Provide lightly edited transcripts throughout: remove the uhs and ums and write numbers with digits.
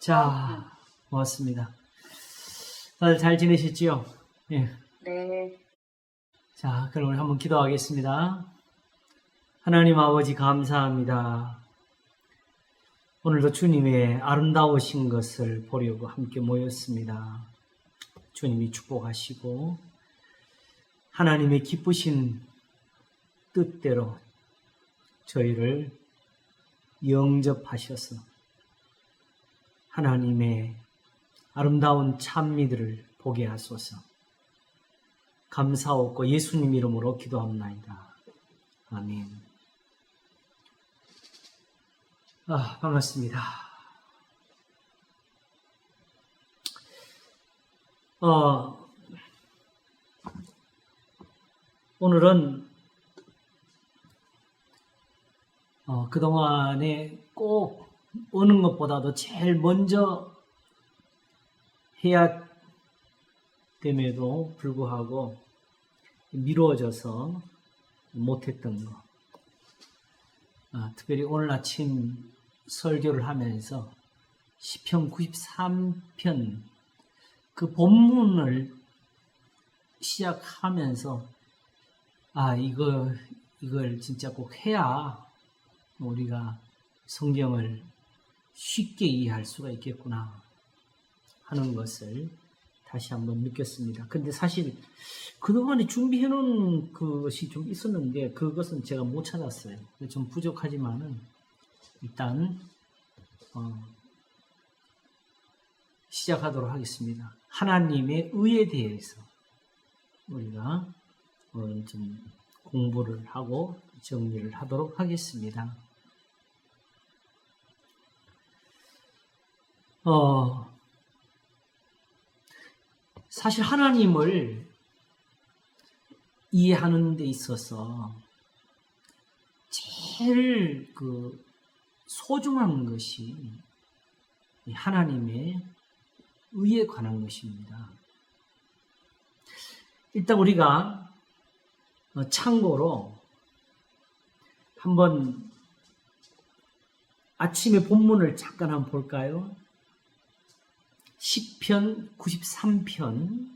자, 고맙습니다. 다들 잘 지내셨지요? 예. 네. 자, 그럼 우리 한번 기도하겠습니다. 하나님 아버지 감사합니다. 오늘도 주님의 아름다우신 것을 보려고 함께 모였습니다. 주님이 축복하시고 하나님의 기쁘신 뜻대로 저희를 영접하셔서 하나님의 아름다운 찬미들을 보게 하소서. 감사하고 예수님 이름으로 기도합나이다. 아멘. 반갑습니다. 오늘은 그동안에 꼭 어느 것보다도 제일 먼저 해야 됨에도 불구하고 미루어져서 못했던 것. 특별히 오늘 아침 설교를 하면서 시편 93편 그 본문을 시작하면서 이걸 진짜 꼭 해야 우리가 성경을 쉽게 이해할 수가 있겠구나 하는 것을 다시 한번 느꼈습니다. 근데 사실 그동안에 준비해 놓은 것이 좀 있었는데 그것은 제가 못 찾았어요. 좀 부족하지만은 일단 시작하도록 하겠습니다. 하나님의 의에 대해서 우리가 좀 공부를 하고 정리를 하도록 하겠습니다. 사실 하나님을 이해하는 데 있어서 제일 소중한 것이 하나님의 의에 관한 것입니다. 일단 우리가 참고로 한번 아침에 본문을 잠깐 한번 볼까요? 시편 93편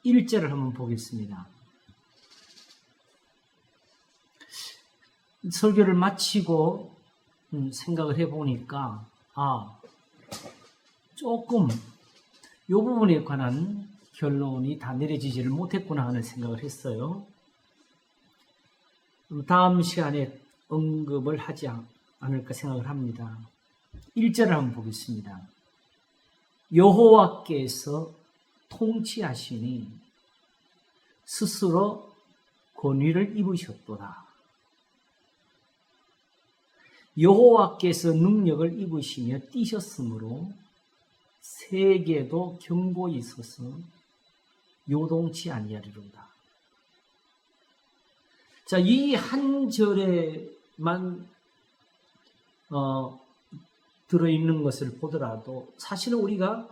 1절을 한번 보겠습니다. 설교를 마치고 생각을 해보니까 조금 이 부분에 관한 결론이 다 내려지지를 못했구나 하는 생각을 했어요. 다음 시간에 언급을 하지 않을까 생각을 합니다. 1절을 한번 보겠습니다. 여호와께서 통치하시니 스스로 권위를 입으셨도다. 여호와께서 능력을 입으시며 뛰셨으므로 세계도 견고히 서서 요동치 아니하리로다. 자, 이 한 절에만 들어있는 것을 보더라도 사실은 우리가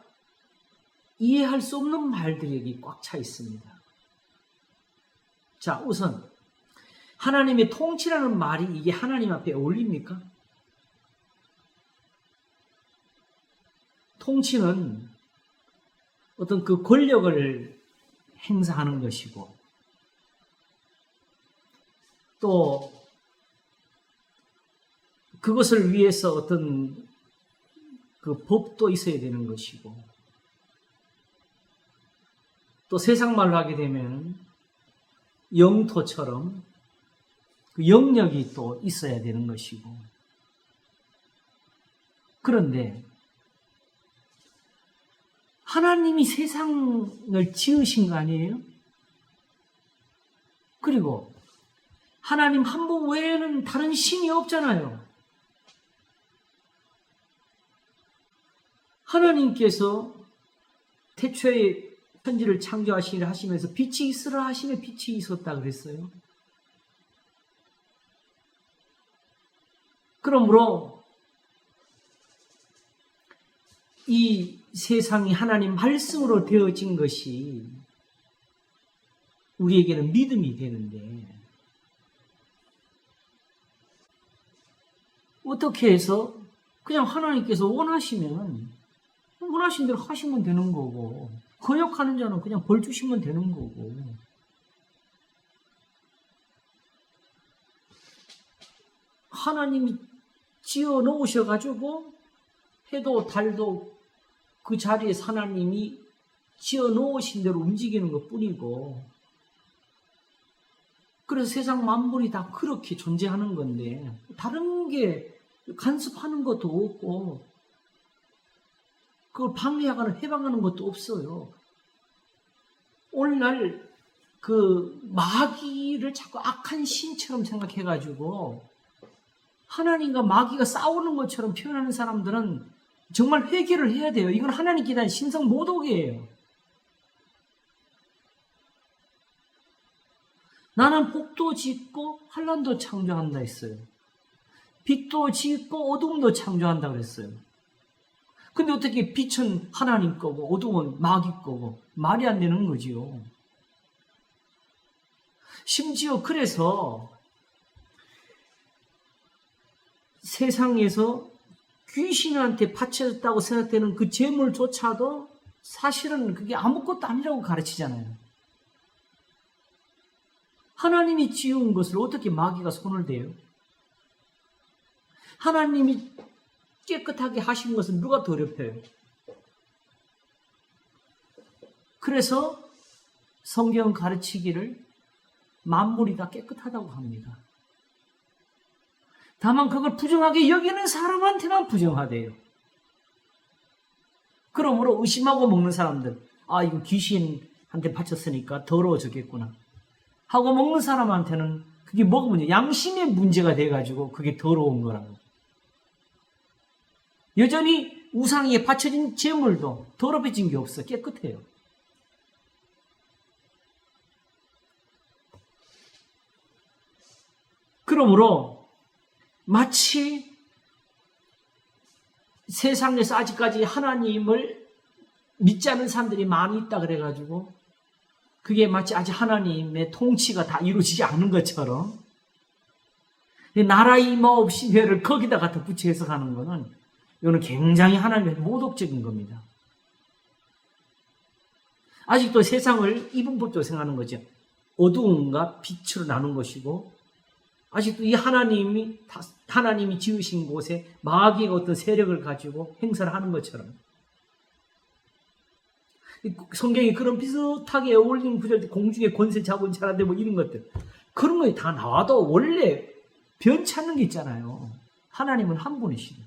이해할 수 없는 말들이 여기 꽉 차 있습니다. 자, 우선 하나님의 통치라는 말이 이게 하나님 앞에 어울립니까? 통치는 어떤 그 권력을 행사하는 것이고 또 그것을 위해서 어떤 그 법도 있어야 되는 것이고 또 세상 말로 하게 되면 영토처럼 그 영역이 또 있어야 되는 것이고 그런데 하나님이 세상을 지으신 거 아니에요? 그리고 하나님 한 분 외에는 다른 신이 없잖아요. 하나님께서 태초에 천지를 창조하시려 하시면서 빛이 있으라 하시며 빛이 있었다 그랬어요. 그러므로 이 세상이 하나님 말씀으로 되어진 것이 우리에게는 믿음이 되는데 어떻게 해서 그냥 하나님께서 원하시면 원하신 대로 하시면 되는 거고, 거역하는 자는 그냥 벌 주시면 되는 거고. 하나님이 지어 놓으셔가지고 해도 달도 그 자리에 하나님이 지어 놓으신 대로 움직이는 것 뿐이고, 그래서 세상 만물이 다 그렇게 존재하는 건데 다른 게 간섭하는 것도 없고 그걸 방해하거나 해방하는 것도 없어요. 오늘날 그 마귀를 자꾸 악한 신처럼 생각해가지고 하나님과 마귀가 싸우는 것처럼 표현하는 사람들은 정말 회개를 해야 돼요. 이건 하나님께 대한 신성 모독이에요. 나는 복도 짓고 환난도 창조한다 했어요. 빛도 짓고 어둠도 창조한다 그랬어요. 근데 어떻게 빛은 하나님 거고 어둠은 마귀 거고 말이 안 되는 거지요. 심지어 그래서 세상에서 귀신한테 바쳐졌다고 생각되는 그 재물조차도 사실은 그게 아무것도 아니라고 가르치잖아요. 하나님이 지은 것을 어떻게 마귀가 손을 대요? 하나님이 깨끗하게 하신 것을 누가 더럽혀요? 그래서 성경 가르치기를 만물이 다 깨끗하다고 합니다. 다만 그걸 부정하게 여기는 사람한테만 부정하대요. 그러므로 의심하고 먹는 사람들, 아 이거 귀신한테 바쳤으니까 더러워졌겠구나 하고 먹는 사람한테는 그게 먹으면 양심의 문제가 돼가지고 그게 더러운 거라고. 여전히 우상에 바쳐진 제물도 더럽혀진 게 없어. 깨끗해요. 그러므로 마치 세상에서 아직까지 하나님을 믿지 않는 사람들이 많이 있다 그래가지고 그게 마치 아직 하나님의 통치가 다 이루어지지 않은 것처럼 나라 임하 없이 회를 거기다 갖다 붙여 해석하는 것은 이거는 굉장히 하나님의 모독적인 겁니다. 아직도 세상을 이분법적으로 생각하는 거죠. 어두움과 빛으로 나눈 것이고 아직도 이 하나님이 지으신 곳에 마귀가 어떤 세력을 가지고 행사를 하는 것처럼 성경이 그런 비슷하게 어울리는 구절, 공중의 권세 잡은 자라는데 뭐 이런 것들 그런 것이 다 나와도 원래 변치 않는 게 있잖아요. 하나님은 한 분이시죠.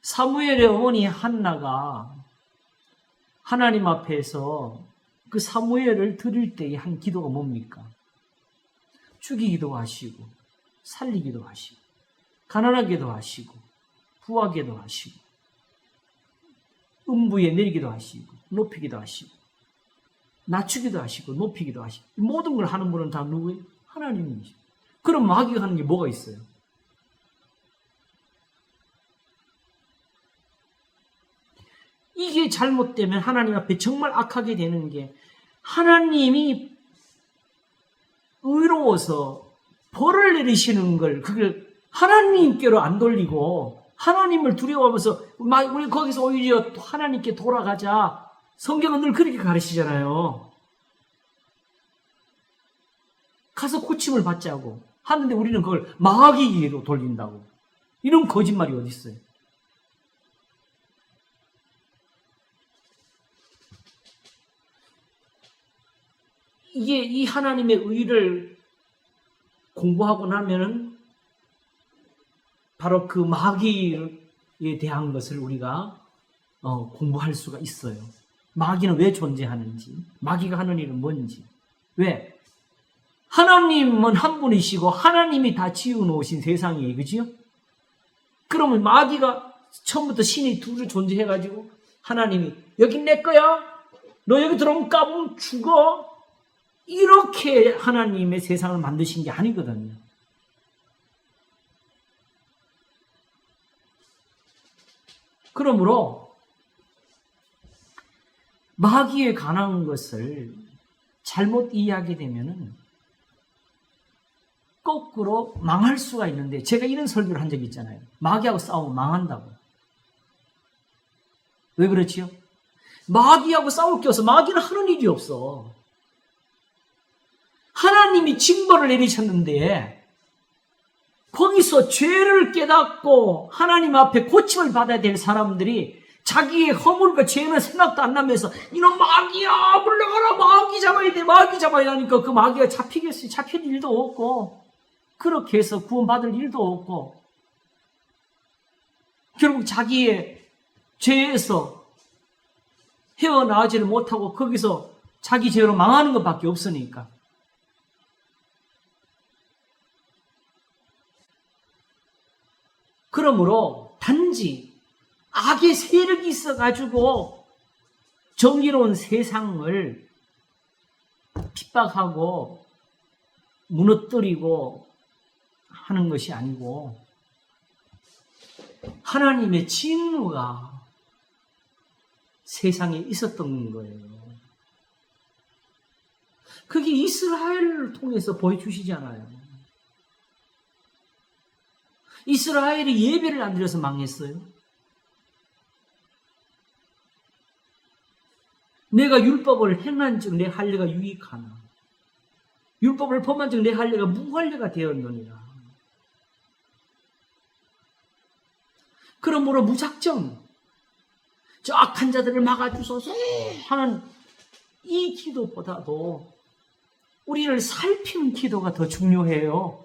사무엘의 어머니 한나가 하나님 앞에서 그 사무엘을 드릴 때의 한 기도가 뭡니까? 죽이기도 하시고 살리기도 하시고 가난하게도 하시고 부하게도 하시고 음부에 내리기도 하시고 높이기도 하시고 낮추기도 하시고 높이기도 하시고 모든 걸 하는 분은 다 누구예요? 하나님이시죠. 그럼 마귀가 하는 게 뭐가 있어요? 이게 잘못되면 하나님 앞에 정말 악하게 되는 게 하나님이 의로워서 벌을 내리시는 걸 그걸 하나님께로 안 돌리고 하나님을 두려워하면서 우리 거기서 오히려 하나님께 돌아가자. 성경은 늘 그렇게 가르치잖아요. 가서 고침을 받자고 하는데 우리는 그걸 마귀에게로 돌린다고. 이런 거짓말이 어디 있어요? 이게 이 하나님의 의를 공부하고 나면은 바로 그 마귀에 대한 것을 우리가 공부할 수가 있어요. 마귀는 왜 존재하는지, 마귀가 하는 일은 뭔지. 왜? 하나님은 한 분이시고 하나님이 다 지어놓으신 세상이에요. 그죠? 그러면 마귀가 처음부터 신이 둘을 존재해가지고 하나님이 여긴 내 거야. 너 여기 들어오면 까보면 죽어. 이렇게 하나님의 세상을 만드신 게 아니거든요. 그러므로 마귀에 관한 것을 잘못 이해하게 되면은 거꾸로 망할 수가 있는데, 제가 이런 설교를 한 적이 있잖아요. 마귀하고 싸우면 망한다고. 왜 그렇지요? 마귀하고 싸울 게 없어. 마귀는 하는 일이 없어. 하나님이 징벌을 내리셨는데 거기서 죄를 깨닫고 하나님 앞에 고침을 받아야 될 사람들이 자기의 허물과 죄는 생각도 안 나면서 이놈 마귀야 물러가라, 마귀 잡아야 돼, 마귀 잡아야 하니까 그 마귀가 잡히겠어요? 잡힐 일도 없고, 그렇게 해서 구원받을 일도 없고, 결국 자기의 죄에서 헤어나오지를 못하고 거기서 자기 죄로 망하는 것밖에 없으니까. 그러므로 단지 악의 세력이 있어가지고 정의로운 세상을 핍박하고 무너뜨리고 하는 것이 아니고, 하나님의 진노가 세상에 있었던 거예요. 그게 이스라엘을 통해서 보여주시잖아요. 이스라엘이 예배를 안 드려서 망했어요. 내가 율법을 행한 즉 내 할례가 유익하나, 율법을 범한 즉 내 할례가 무할례가 되었느니라. 그러므로 무작정 저 악한 자들을 막아주소서 하는 이 기도보다도 우리를 살피는 기도가 더 중요해요.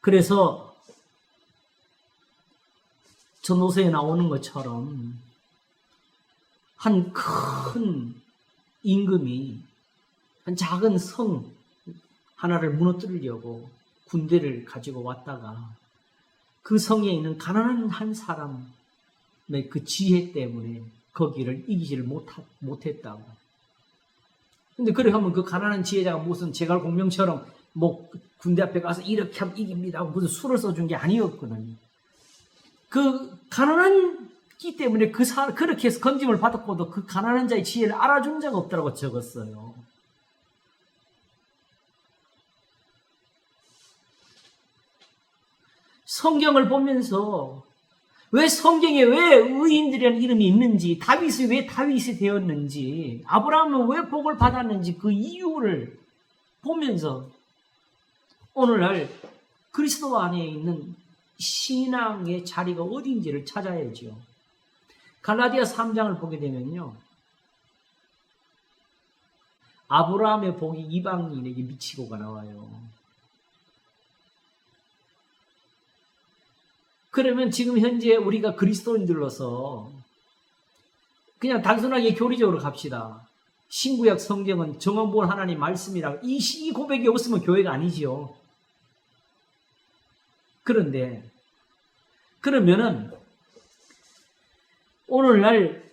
그래서 전도서에 나오는 것처럼 한 큰 임금이 한 작은 성 하나를 무너뜨리려고 군대를 가지고 왔다가 그 성에 있는 가난한 한 사람의 그 지혜 때문에 거기를 이기지를 못했다고. 근데 그래 하면 그 가난한 지혜자가 무슨 제갈공명처럼 뭐 군대 앞에 가서 이렇게 하면 이깁니다 무슨 수를 써준 게 아니었거든요. 그 가난한기 때문에 그렇게 해서 건짐을 받았고도 그 가난한 자의 지혜를 알아준 자가 없다고 적었어요. 성경을 보면서 왜 성경에 왜 의인들이라는 이름이 있는지, 다윗이 왜 다윗이 되었는지, 아브라함은 왜 복을 받았는지 그 이유를 보면서 오늘날 그리스도 안에 있는 신앙의 자리가 어딘지를 찾아야죠. 갈라디아 3장을 보게 되면요, 아브라함의 복이 이방인에게 미치고가 나와요. 그러면 지금 현재 우리가 그리스도인들로서 그냥 단순하게 교리적으로 갑시다. 신구약 성경은 정언본 하나님 말씀이라고, 이 고백이 없으면 교회가 아니지요. 그런데 그러면은 오늘날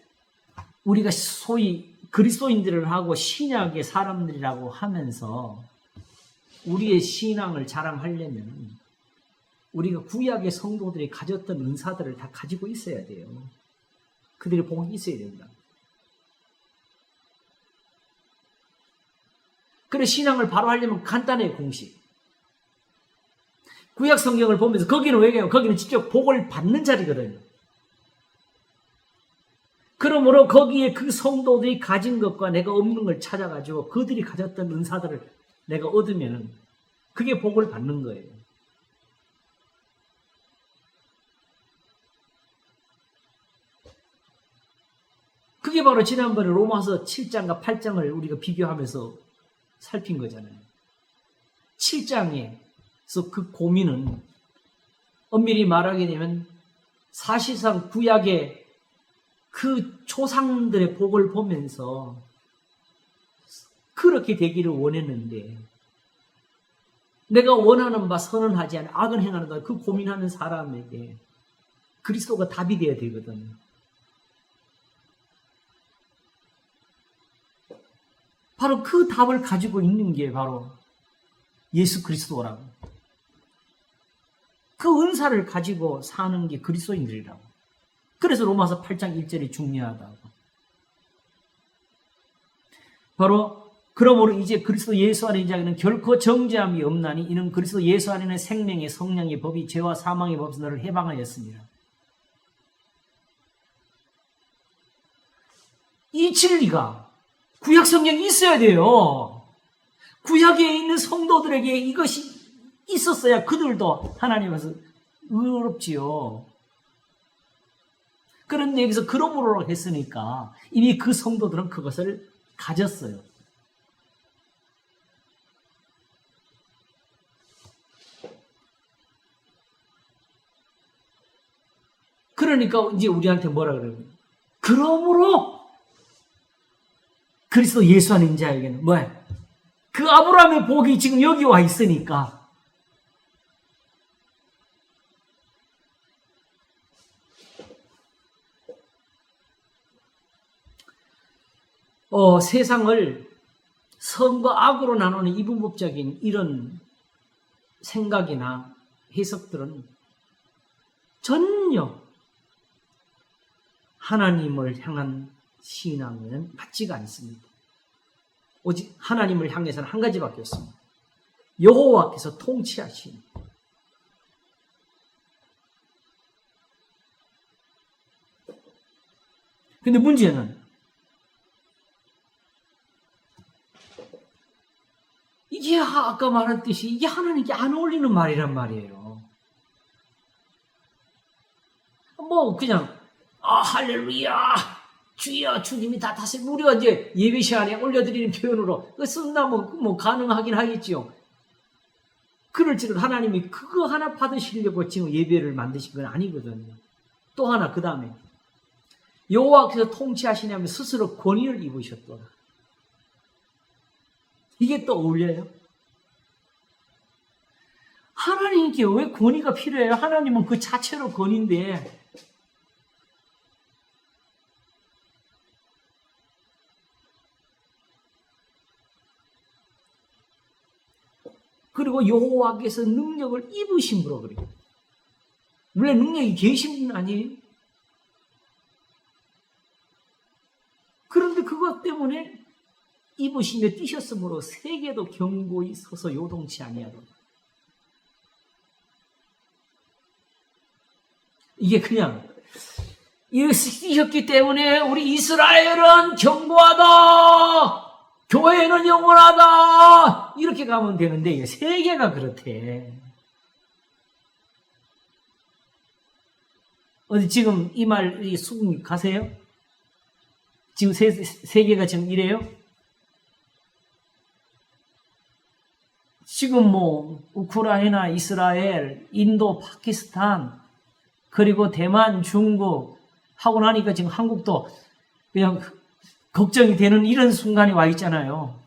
우리가 소위 그리스도인들을 하고 신약의 사람들이라고 하면서 우리의 신앙을 자랑하려면 우리가 구약의 성도들이 가졌던 은사들을 다 가지고 있어야 돼요. 그들의 복이 있어야 된다. 그래, 신앙을 바로 하려면 간단해요, 공식. 구약 성경을 보면서 거기는 왜 그래요? 거기는 직접 복을 받는 자리거든요. 그러므로 거기에 그 성도들이 가진 것과 내가 없는 걸 찾아가지고 그들이 가졌던 은사들을 내가 얻으면 그게 복을 받는 거예요. 그게 바로 지난번에 로마서 7장과 8장을 우리가 비교하면서 살핀 거잖아요. 7장에서 그 고민은 엄밀히 말하게 되면 사실상 구약의 그 조상들의 복을 보면서 그렇게 되기를 원했는데 내가 원하는 바 선은 하지 않아 악은 행하는 그 고민하는 사람에게 그리스도가 답이 되어야 되거든요. 바로 그 답을 가지고 있는 게 바로 예수 그리스도라고. 그 은사를 가지고 사는 게 그리스도인들이라고. 그래서 로마서 8장 1절이 중요하다고. 바로 그러므로 이제 그리스도 예수 안에 있는 자는 결코 정죄함이 없나니 이는 그리스도 예수 안에는 생명의 성령의 법이 죄와 사망의 법에서 너를 해방하였습니다. 이 진리가 구약 성경에 있어야 돼요. 구약에 있는 성도들에게 이것이 있었어야 그들도 하나님께서 의롭지요. 그런데 여기서 그러므로 했으니까 이미 그 성도들은 그것을 가졌어요. 그러니까 이제 우리한테 뭐라 그래요? 그러므로 그리스도 예수 안에 있는 자에게는 뭐야? 그 아브라함의 복이 지금 여기 와 있으니까 세상을 선과 악으로 나누는 이분법적인 이런 생각이나 해석들은 전혀 하나님을 향한 신앙에는 맞지가 않습니다. 오직 하나님을 향해서는 한 가지밖에 없습니다. 여호와께서 통치하시는. 근데 문제는 이게 아까 말했듯이 이게 하나님께 안 어울리는 말이란 말이에요. 뭐 그냥 할렐루야 주여 주님이 다 다스리고 우리가 이제 예배 시간에 올려드리는 표현으로 쓴다 뭐 가능하긴 하겠지요. 그럴지라도 하나님이 그거 하나 받으시려고 지금 예배를 만드신 건 아니거든요. 또 하나 그 다음에 여호와께서 통치하시냐면 스스로 권위를 입으셨더라. 이게 또 어울려요? 하나님께 왜 권위가 필요해요? 하나님은 그 자체로 권위인데 그리고 여호와께서 능력을 입으심으로 그래요. 물론 능력이 계신 분 아니에요? 그런데 그것 때문에 입으시며 뛰셨으므로 세계도 견고히 서서 요동치 아니하도다. 이게 그냥 뛰셨기 때문에 우리 이스라엘은 견고하다. 교회는 영원하다. 이렇게 가면 되는데 세계가 그렇대. 어디 지금 이 말 수긍 가세요? 지금 세계가 지금 이래요? 지금 뭐 우크라이나, 이스라엘, 인도, 파키스탄 그리고 대만, 중국 하고 나니까 지금 한국도 그냥 걱정이 되는 이런 순간이 와 있잖아요.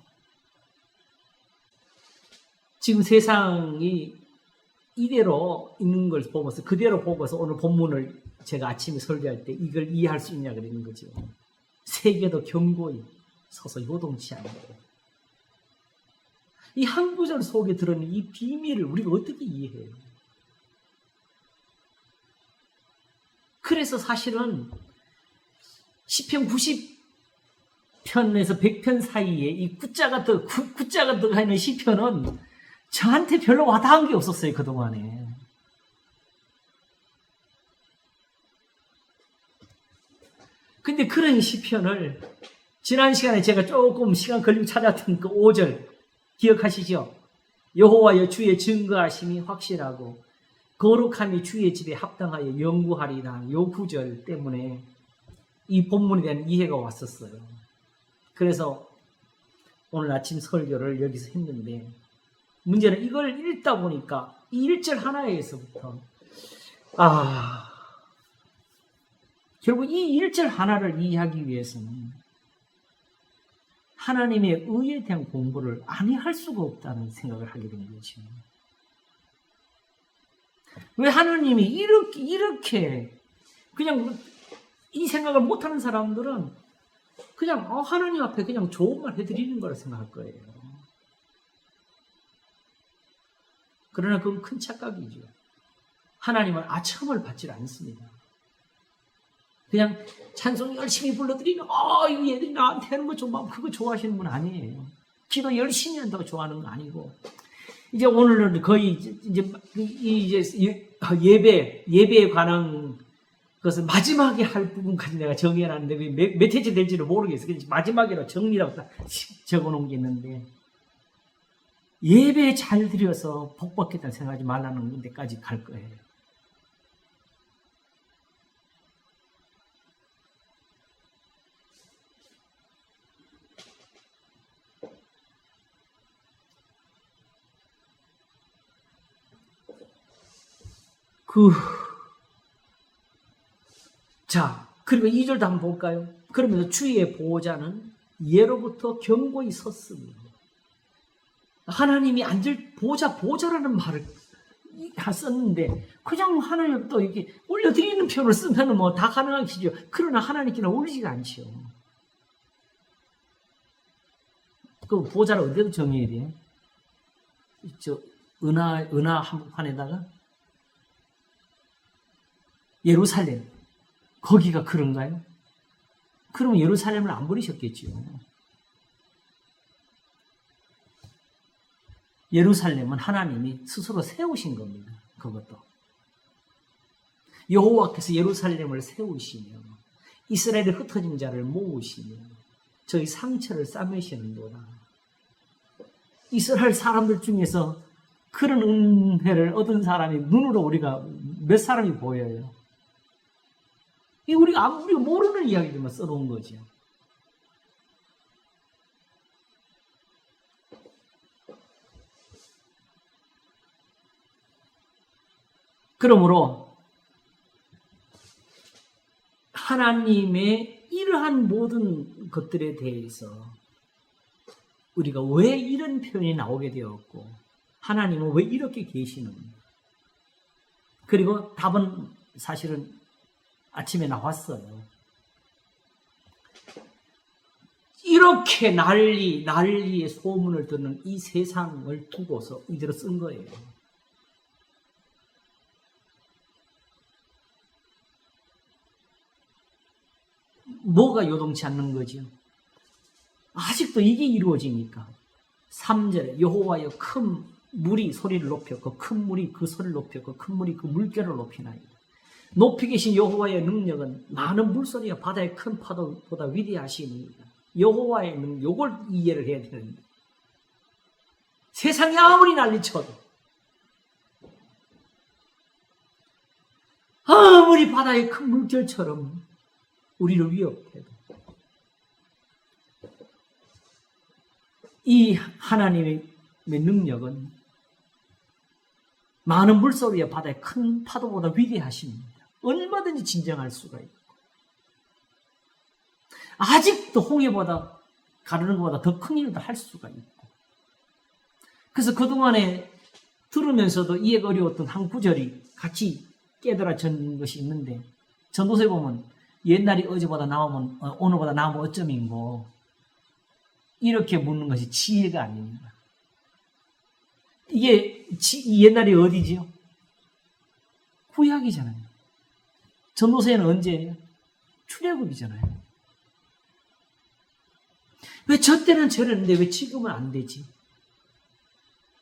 지금 세상이 이대로 있는 걸 보면서 그대로 보고서 오늘 본문을 제가 아침에 설교할 때 이걸 이해할 수 있냐 그러는 거죠. 세계도 견고히 서서 요동치 않고 이 한 구절 속에 들어있는 이 비밀을 우리가 어떻게 이해해요? 그래서 사실은 시편 90편에서 100편 사이에 이 구자가 들어가 있는 시편은 저한테 별로 와닿은 게 없었어요, 그동안에. 근데 그런 시편을 지난 시간에 제가 조금 시간 걸리고 찾았던 그 5절 기억하시죠? 여호와여 주의 증거하심이 확실하고 거룩함이 주의 집에 합당하여 영구하리라. 요 구절 때문에 이 본문에 대한 이해가 왔었어요. 그래서 오늘 아침 설교를 여기서 했는데 문제는 이걸 읽다 보니까 이 1절 하나에서부터 결국 이 1절 하나를 이해하기 위해서는 하나님의 의에 대한 공부를 안 할 수가 없다는 생각을 하게 된 거죠. 왜 하나님이 이렇게 그냥 이 생각을 못하는 사람들은 그냥 하나님 앞에 그냥 좋은 말 해드리는 거라 생각할 거예요. 그러나 그건 큰 착각이죠. 하나님은 아첨을 받지 않습니다. 그냥 찬송 열심히 불러드리면 이거 얘들이 나한테 하는 거 좀 그거 좋아하시는 분 아니에요. 기도 열심히 한다고 좋아하는 거 아니고 이제 오늘은 거의 이제 예배에 관한 것을 마지막에 할 부분까지 내가 정해놨는데 몇 회째 될지는 모르겠어요. 그래서 마지막으로 정리라고 딱 적어놓은 게 있는데 예배 잘 드려서 복 받겠다는 생각하지 말라는 데까지 갈 거예요. 그리고 2절도 한번 볼까요? 그러면서 주의 보호자는 예로부터 견고히 섰으며 하나님이 앉을 보호자라는 말을 썼는데 그냥 하나님 또 이렇게 올려드리는 표현을 쓰면 뭐 다 가능하시죠. 그러나 하나님께는 어울리지가 않죠. 그 보호자를 어디서 정해야 돼요? 은하 한복판에다가 예루살렘 거기가 그런가요? 그러면 예루살렘을 안 버리셨겠죠. 예루살렘은 하나님이 스스로 세우신 겁니다. 그것도 여호와께서 예루살렘을 세우시며 이스라엘의 흩어진 자를 모으시며 저희 상처를 싸매시는도다. 이스라엘 사람들 중에서 그런 은혜를 얻은 사람이 눈으로 우리가 몇 사람이 보여요. 우리가 모르는 이야기들만 써놓은 거죠. 그러므로 하나님의 이러한 모든 것들에 대해서 우리가 왜 이런 표현이 나오게 되었고 하나님은 왜 이렇게 계시는가? 그리고 답은 사실은 아침에 나왔어요. 이렇게 난리의 소문을 듣는 이 세상을 두고서 이대로 쓴 거예요. 뭐가 요동치 않는 거죠? 아직도 이게 이루어지니까 3절에 여호와여 큰 물이 소리를 높였고 큰 물이 그 소리를 높였고 큰 물이 그 물결을 높이나이다. 높이 계신 여호와의 능력은 많은 물소리와 바다의 큰 파도보다 위대하시니이다. 여호와의 능력, 요걸 이해를 해야 되는데 세상이 아무리 난리쳐도 아무리 바다의 큰 물결처럼 우리를 위협해도 이 하나님의 능력은 많은 물소리와 바다의 큰 파도보다 위대하십니다. 얼마든지 진정할 수가 있고 아직도 홍해보다 가르는 것보다 더 큰 일도 할 수가 있고 그동안에 들으면서도 이해가 어려웠던 한 구절이 같이 깨달아진 것이 있는데 전도서에 보면 옛날이 어제보다 나오면 오늘보다 나오면 어쩌민고 이렇게 묻는 것이 지혜가 아닙니다. 이게 옛날이 어디지요? 구약이잖아요. 전도서에는 언제예요? 출애굽이잖아요. 왜 저 때는 저랬는데 왜 지금은 안 되지?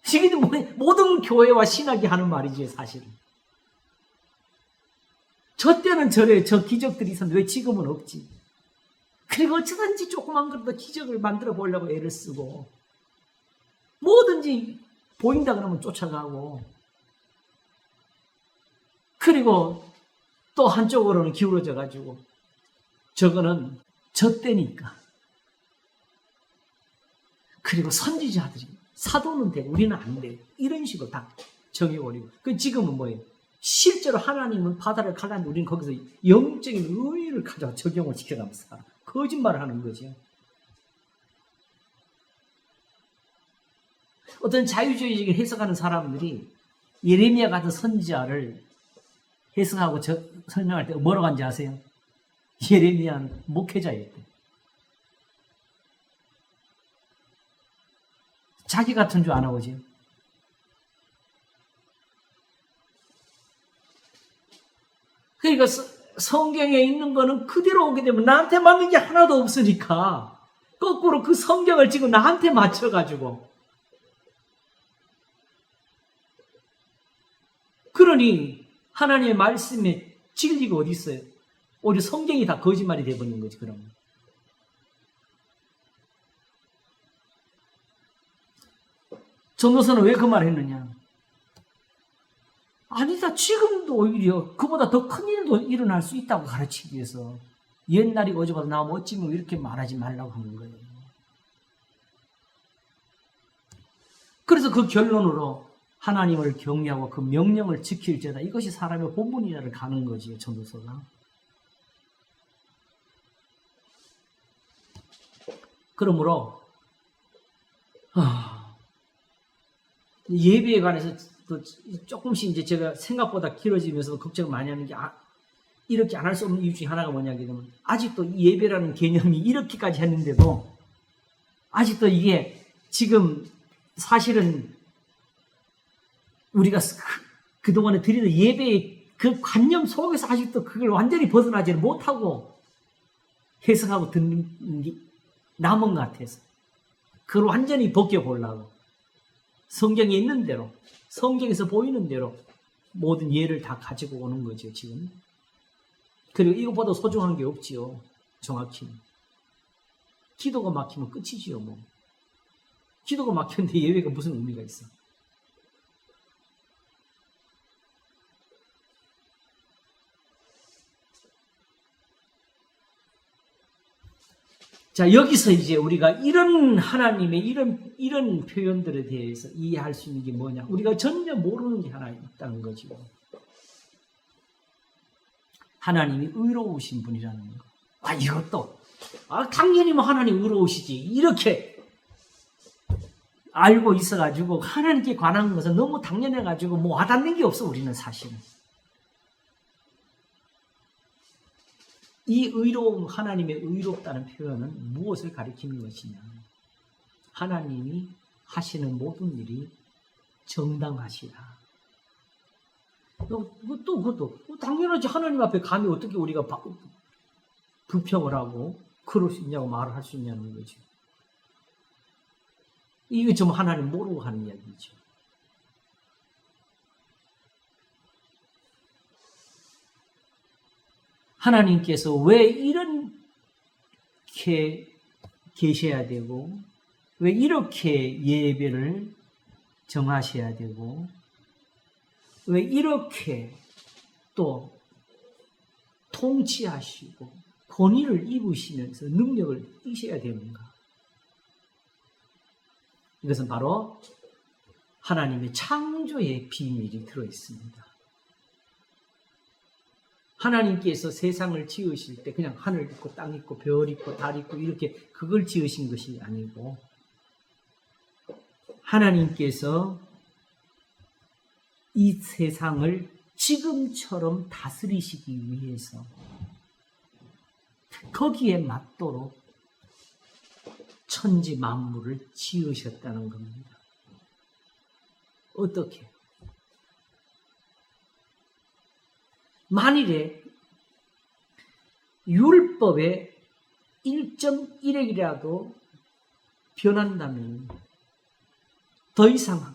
이게 모든 교회와 신학이 하는 말이지 사실은. 저 때는 저 기적들이 있었는데 왜 지금은 없지? 그리고 어쩌든지 조그만 것도 기적을 만들어 보려고 애를 쓰고 뭐든지 보인다 그러면 쫓아가고 그리고 또 한쪽으로는 기울어져 가지고 저거는 저 때니까 그리고 선지자들이 사도는 되고 우리는 안 돼요. 이런 식으로 다 정해버리고 지금은 뭐예요? 실제로 하나님은 바다를 갈랐는데 우리는 거기서 영적인 의의를 가져와 적용을 시켜가면서 살아. 거짓말을 하는 거죠. 어떤 자유주의적인 해석하는 사람들이 예레미야 같은 선지자를 해석하고 설명할 때 뭐라고 하는지 아세요? 예레미야는 목회자였대. 자기 같은 줄 아나 보죠. 그러니까 성경에 있는 거는 그대로 오게 되면 나한테 맞는 게 하나도 없으니까 거꾸로 그 성경을 지금 나한테 맞춰가지고, 그러니 하나님의 말씀에 진리가 어디 있어요? 오히려 성경이 다 거짓말이 되어버리는 거지. 그럼 전도서는 왜 그 말을 했느냐? 아니다, 지금도 오히려 그보다 더 큰 일도 일어날 수 있다고 가르치기 위해서 옛날이 어제보다 나면 어찌면 이렇게 말하지 말라고 하는 거예요. 그래서 그 결론으로 하나님을 경외하고 그 명령을 지킬지어다, 이것이 사람의 본분이라를 가는 거지, 전도서가. 그러므로 예배에 관해서 조금씩 이제 제가 생각보다 길어지면서 걱정을 많이 하는 게, 이렇게 안 할 수 없는 이유 중에 하나가 뭐냐면, 아직도 이 예배라는 개념이 이렇게까지 했는데도 아직도 이게 지금 사실은 우리가 그동안에 드리는 예배의 그 관념 속에서 아직도 그걸 완전히 벗어나지 못하고 해석하고 듣는 게 남은 것 같아서, 그걸 완전히 벗겨보려고 성경에 있는 대로, 성경에서 보이는 대로 모든 예를 다 가지고 오는 거죠, 지금. 그리고 이것보다 소중한 게 없지요, 정확히. 기도가 막히면 끝이지요, 뭐. 기도가 막혔는데 예배가 무슨 의미가 있어? 자, 여기서 이제 우리가 이런 하나님의 이런 표현들에 대해서 이해할 수 있는 게 뭐냐? 우리가 전혀 모르는 게 하나 있다는 거죠. 하나님이 의로우신 분이라는 거. 이것도 당연히 뭐 하나님 의로우시지, 이렇게 알고 있어가지고 하나님께 관한 것은 너무 당연해가지고 뭐 와닿는 게 없어, 우리는 사실은. 이 의로움, 하나님의 의롭다는 표현은 무엇을 가리키는 것이냐? 하나님이 하시는 모든 일이 정당하시다. 그것도 당연하지. 하나님 앞에 감히 어떻게 우리가 불평을 하고 그럴 수 있냐고 말을 할 수 있냐는 거죠. 이게 좀 하나님 모르고 하는 이야기죠. 하나님께서 왜 이렇게 계셔야 되고, 왜 이렇게 예배를 정하셔야 되고, 왜 이렇게 또 통치하시고 권위를 입으시면서 능력을 띠셔야 되는가? 이것은 바로 하나님의 창조의 비밀이 들어있습니다. 하나님께서 세상을 지으실 때 그냥 하늘 있고 땅 있고 별 있고 달 있고 이렇게 그걸 지으신 것이 아니고, 하나님께서 이 세상을 지금처럼 다스리시기 위해서 거기에 맞도록 천지 만물을 지으셨다는 겁니다. 어떻게? 만일에 율법의 1.1핵이라도 변한다면 더 이상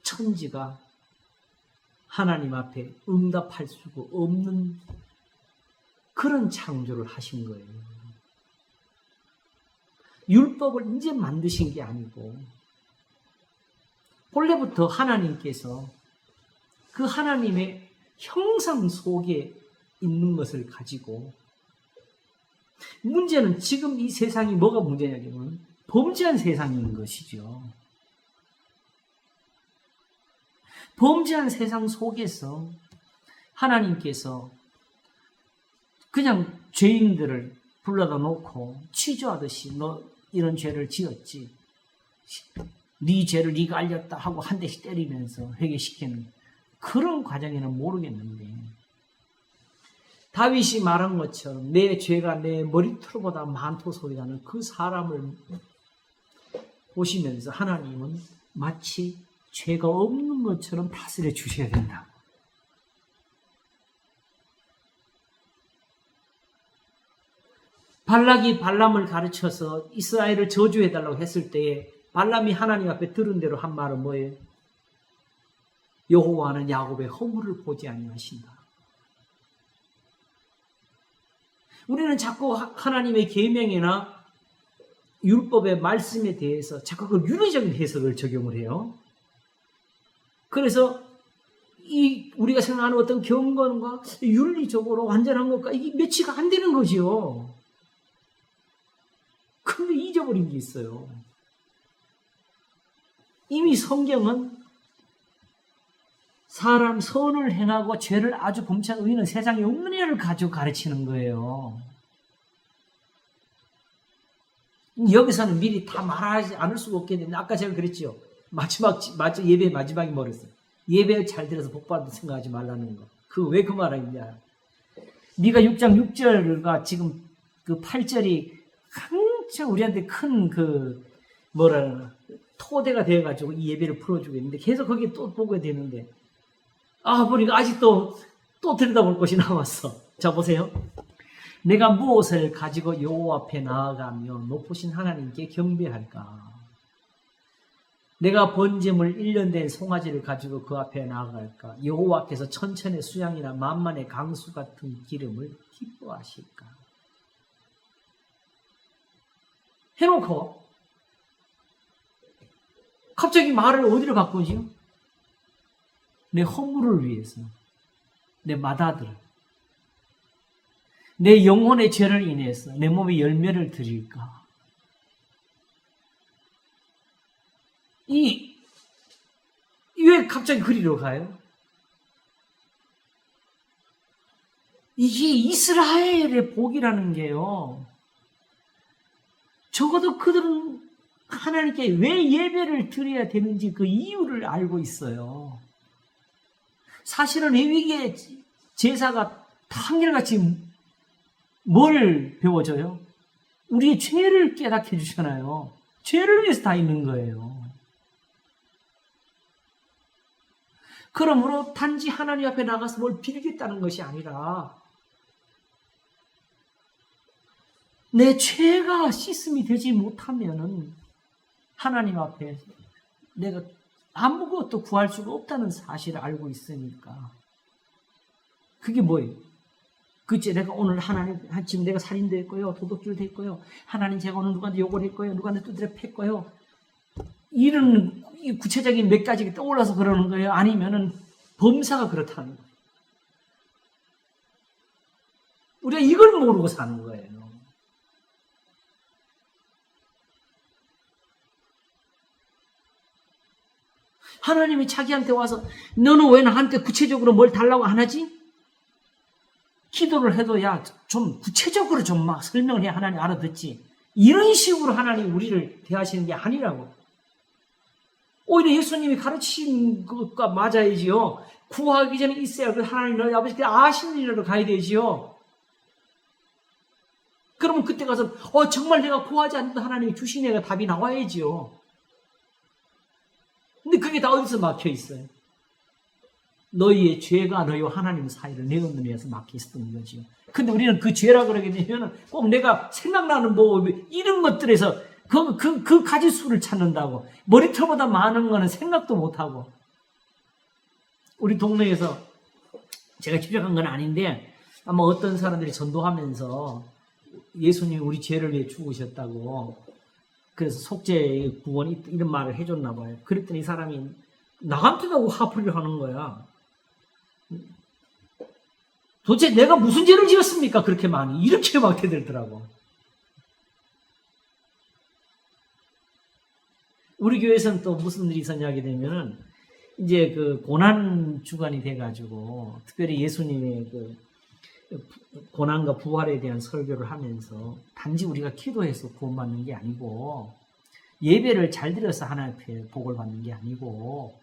천지가 하나님 앞에 응답할 수가 없는 그런 창조를 하신 거예요. 율법을 이제 만드신 게 아니고, 본래부터 하나님께서 그 하나님의 형상 속에 있는 것을 가지고, 문제는 지금 이 세상이 뭐가 문제냐면 범죄한 세상인 것이죠. 범죄한 세상 속에서 하나님께서 그냥 죄인들을 불러다 놓고 취조하듯이 너 이런 죄를 지었지, 네 죄를 네가 알렸다 하고 한 대씩 때리면서 회개시키는 그런 과정에는 모르겠는데, 다윗이 말한 것처럼 내 죄가 내 머리털보다 많도 소리나는 그 사람을 보시면서 하나님은 마치 죄가 없는 것처럼 다스려 주셔야 된다. 발락이 발람을 가르쳐서 이스라엘을 저주해달라고 했을 때에 발람이 하나님 앞에 들은 대로 한 말은 뭐예요? 여호와는 야곱의 허물을 보지 아니하신다. 우리는 자꾸 하나님의 계명이나 율법의 말씀에 대해서 자꾸 그 윤리적인 해석을 적용을 해요. 그래서 우리가 생각하는 어떤 경건과 윤리적으로 완전한 것과 이게 매치가 안 되는 거죠. 근데 잊어버린 게 있어요. 이미 성경은 사람 선을 행하고 죄를 아주 범치한 의인은 세상에 없는 애를 가지고 가르치는 거예요. 여기서는 미리 다 말하지 않을 수가 없겠는데 아까 제가 그랬죠. 예배 마지막에 뭐랬어요? 예배 잘 들어서 복받을 생각하지 말라는 거. 왜 그 말을 했냐? 미가 6장 6절과 지금 그 8절이 한참 우리한테 큰 토대가 되어가지고 이 예배를 풀어주고 있는데 계속 거기에 또 보게 되는데 보니까 아직도 또 들여다볼 것이 남았어. 자, 보세요. 내가 무엇을 가지고 여호와 앞에 나아가며 높으신 하나님께 경배할까? 내가 번제물 1년 된 송아지를 가지고 그 앞에 나아갈까? 여호와께서 천천의 수양이나 만만의 강수 같은 기름을 기뻐하실까? 해놓고 갑자기 말을 어디로 바꾸지요? 내 허물을 위해서, 내 맏아들, 내 영혼의 죄를 인해서 내 몸에 열매를 드릴까? 왜 갑자기 그리로 가요? 이게 이스라엘의 복이라는 게요. 적어도 그들은 하나님께 왜 예배를 드려야 되는지 그 이유를 알고 있어요. 사실은 레위기의 제사가 한결같이 뭘 배워줘요? 우리의 죄를 깨닫게 해주잖아요. 죄를 위해서 다 있는 거예요. 그러므로 단지 하나님 앞에 나가서 뭘 빌겠다는 것이 아니라 내 죄가 씻음이 되지 못하면은 하나님 앞에 내가 아무것도 구할 수가 없다는 사실을 알고 있으니까. 그게 뭐예요? 그치, 내가 오늘 지금 내가 살인도 했고요, 도둑질도 했고요, 하나님 제가 오늘 누구한테 욕을 했고요, 누구한테 두드려 팼고요. 이런 구체적인 몇 가지가 떠올라서 그러는 거예요? 아니면은 범사가 그렇다는 거예요? 우리가 이걸 모르고 사는 거예요. 하나님이 자기한테 와서 너는 왜 나한테 구체적으로 뭘 달라고 안 하지? 기도를 해도 좀 구체적으로 좀 막 설명을 해야 하나님 알아듣지. 이런 식으로 하나님 우리를 대하시는 게 아니라고. 오히려 예수님이 가르친 것과 맞아야지요. 구하기 전에 있어야 그 하나님 너희 아버지께 아시는 일로 가야 되지요. 그러면 그때 가서 정말 내가 구하지 않는데 하나님이 주시네가 답이 나와야지요. 근데 그게 다 어디서 막혀 있어요? 너희의 죄가 너희와 하나님 사이를 내어놓는 데서 막혀 있었던 거지요. 근데 우리는 그 죄라 그러게 되면 꼭 내가 생각나는 이런 것들에서 그 가지수를 찾는다고. 머리털보다 많은 거는 생각도 못하고. 우리 동네에서 제가 집적한 건 아닌데 아마 어떤 사람들이 전도하면서 예수님이 우리 죄를 위해 죽으셨다고, 그래서 속죄 구원 이런 말을 해줬나 봐요. 그랬더니 이 사람이 나한테도 화풀이를 하는 거야. 도대체 내가 무슨 죄를 지었습니까? 그렇게 많이. 이렇게 막 대들더라고. 우리 교회에서는 또 무슨 일이 있었냐 하게 되면은 이제 그 고난 주간이 돼가지고 특별히 예수님의 그 고난과 부활에 대한 설교를 하면서 단지 우리가 기도해서 구원받는 게 아니고 예배를 잘 드려서 하나님 앞에 복을 받는 게 아니고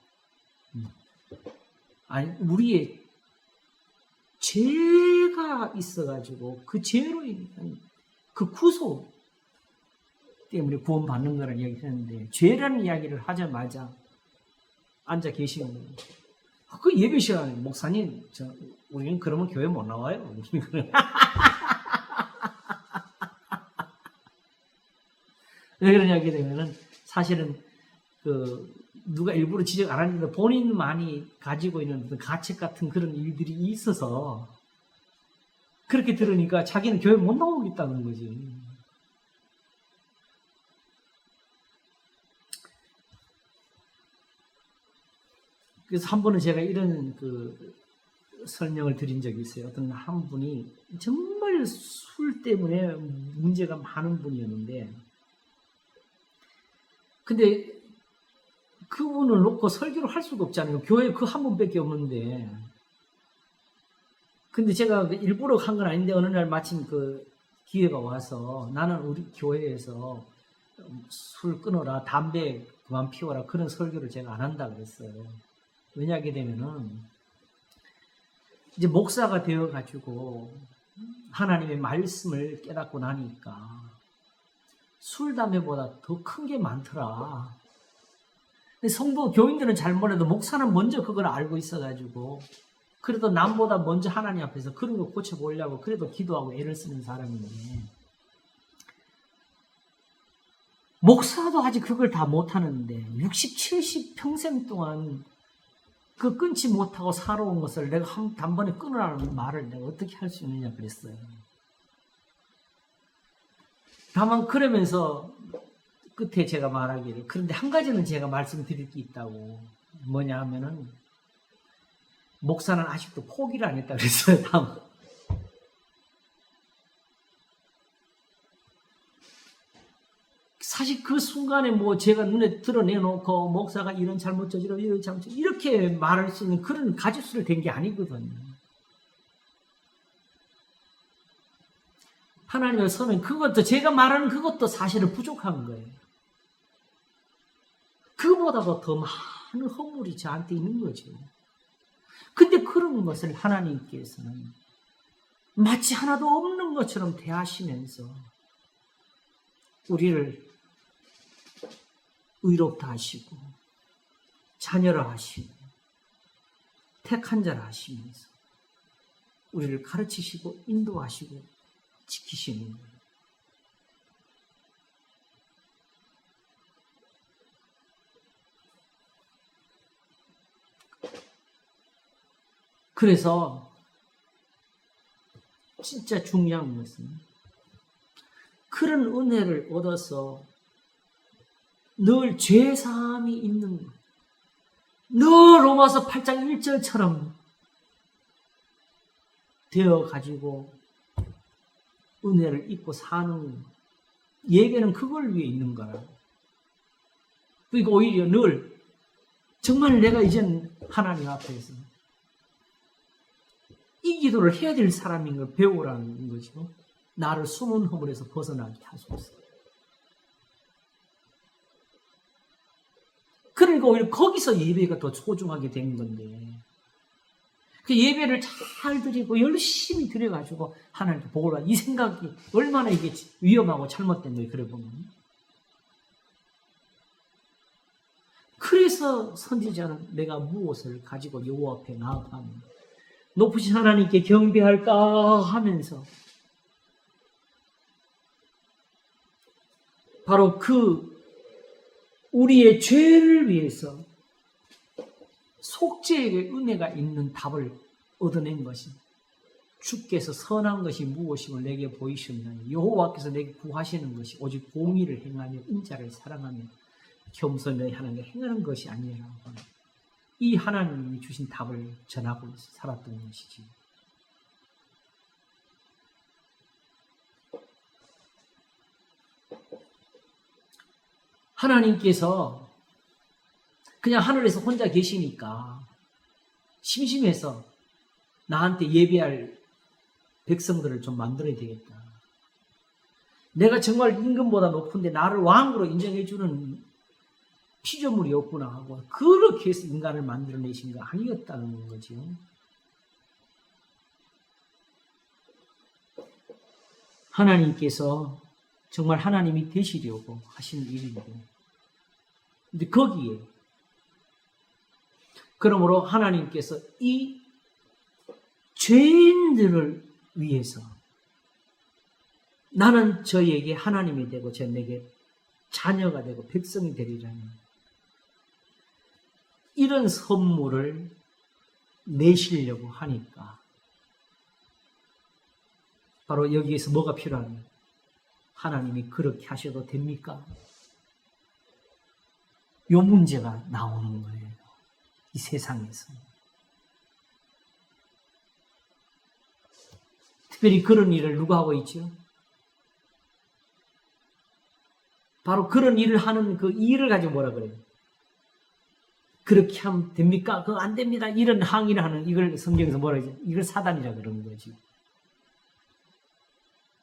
우리의 죄가 있어가지고 그 죄로 인한 그 구속 때문에 구원받는 거라는 이야기를 했는데 죄라는 이야기를 하자마자 앉아 계시는 거예요. 그 예배 시간에 목사님 우리는 그러면 교회 못 나와요. 왜 그러냐 하면은 사실은 누가 일부러 지적 안 하는데 본인만이 가지고 있는 어떤 가책 같은 그런 일들이 있어서 그렇게 들으니까 자기는 교회 못 나오겠다는 거지. 그래서 한 번은 제가 이런 설명을 드린 적이 있어요. 어떤 한 분이 정말 술 때문에 문제가 많은 분이었는데, 근데 그분을 놓고 설교를 할 수가 없잖아요. 교회 그 한 분밖에 없는데. 근데 제가 일부러 한 건 아닌데 어느 날 마침 기회가 와서 나는 우리 교회에서 술 끊어라, 담배 그만 피워라 그런 설교를 제가 안 한다 그랬어요. 왜냐하게 되면은 이제 목사가 되어가지고 하나님의 말씀을 깨닫고 나니까 술, 담배보다 더 큰 게 많더라. 근데 성도 교인들은 잘 몰라도 목사는 먼저 그걸 알고 있어가지고 그래도 남보다 먼저 하나님 앞에서 그런 거 고쳐보려고 그래도 기도하고 애를 쓰는 사람인데 목사도 아직 그걸 다 못하는데 60, 70 평생 동안 끊지 못하고 살아온 것을 내가 단번에 끊으라는 말을 내가 어떻게 할 수 있느냐 그랬어요. 다만 그러면서 끝에 제가 말하기를 그런데 한 가지는 제가 말씀드릴 게 있다고 뭐냐 하면은 목사는 아직도 포기를 안 했다 그랬어요. 다만 사실 그 순간에 제가 눈에 드러내놓고 목사가 이런 잘못 저지르고 이런 잘못 저지르고 이렇게 말할 수 있는 그런 가짓수를 댄 게 아니거든요. 하나님의 서면 그것도 제가 말하는 그것도 사실은 부족한 거예요. 그보다도 더 많은 허물이 저한테 있는 거죠. 근데 그런 것을 하나님께서는 마치 하나도 없는 것처럼 대하시면서 우리를 의롭다 하시고 자녀라 하시고 택한 자라 하시면서 우리를 가르치시고 인도하시고 지키시는 거예요. 그래서 진짜 중요한 것은 그런 은혜를 얻어서 늘 죄사함이 있는 것, 늘 로마서 8장 1절처럼 되어가지고 은혜를 입고 사는 예배는 그걸 위해 있는 거라. 그리고 오히려 늘 정말 내가 이젠 하나님 앞에서 이 기도를 해야 될 사람인 걸 배우라는 거죠. 나를 숨은 허물에서 벗어나게 하소서. 그러니까 오히려 거기서 예배가 더 소중하게 된 건데 그 예배를 잘 드리고 열심히 드려가지고 하나님께 복을 받아. 이 생각이 얼마나 이게 위험하고 잘못된 거예요. 그래 보면. 그래서 선지자는 내가 무엇을 가지고 여호와 앞에 나아가면 높으신 하나님께 경배할까 하면서 바로 우리의 죄를 위해서 속죄의 은혜가 있는 답을 얻어낸 것이 주께서 선한 것이 무엇임을 내게 보이셨나니 여호와께서 내게 구하시는 것이 오직 공의를 행하며 인자를 사랑하며 겸손히 하는 게 행하는 것이 아니라 이 하나님이 주신 답을 전하고 살았던 것이지. 하나님께서 그냥 하늘에서 혼자 계시니까 심심해서 나한테 예배할 백성들을 좀 만들어야 되겠다. 내가 정말 임금보다 높은데 나를 왕으로 인정해주는 피조물이 없구나 하고 그렇게 해서 인간을 만들어내신 거 아니었다는 거죠. 하나님께서 정말 하나님이 되시려고 하신 일인데 근데 거기에 그러므로 하나님께서 이 죄인들을 위해서 나는 저에게 하나님이 되고 내게 자녀가 되고 백성이 되리라니. 이런 선물을 내시려고 하니까 바로 여기에서 뭐가 필요하냐? 하나님이 그렇게 하셔도 됩니까? 이 문제가 나오는 거예요. 이 세상에서. 특별히 그런 일을 누가 하고 있죠? 바로 그런 일을 하는 그 일을 가지고 뭐라 그래요? 그렇게 하면 됩니까? 그거 안 됩니다. 이런 항의를 하는 이걸 성경에서 뭐라 그러죠? 이걸 사단이라 그러는 거지.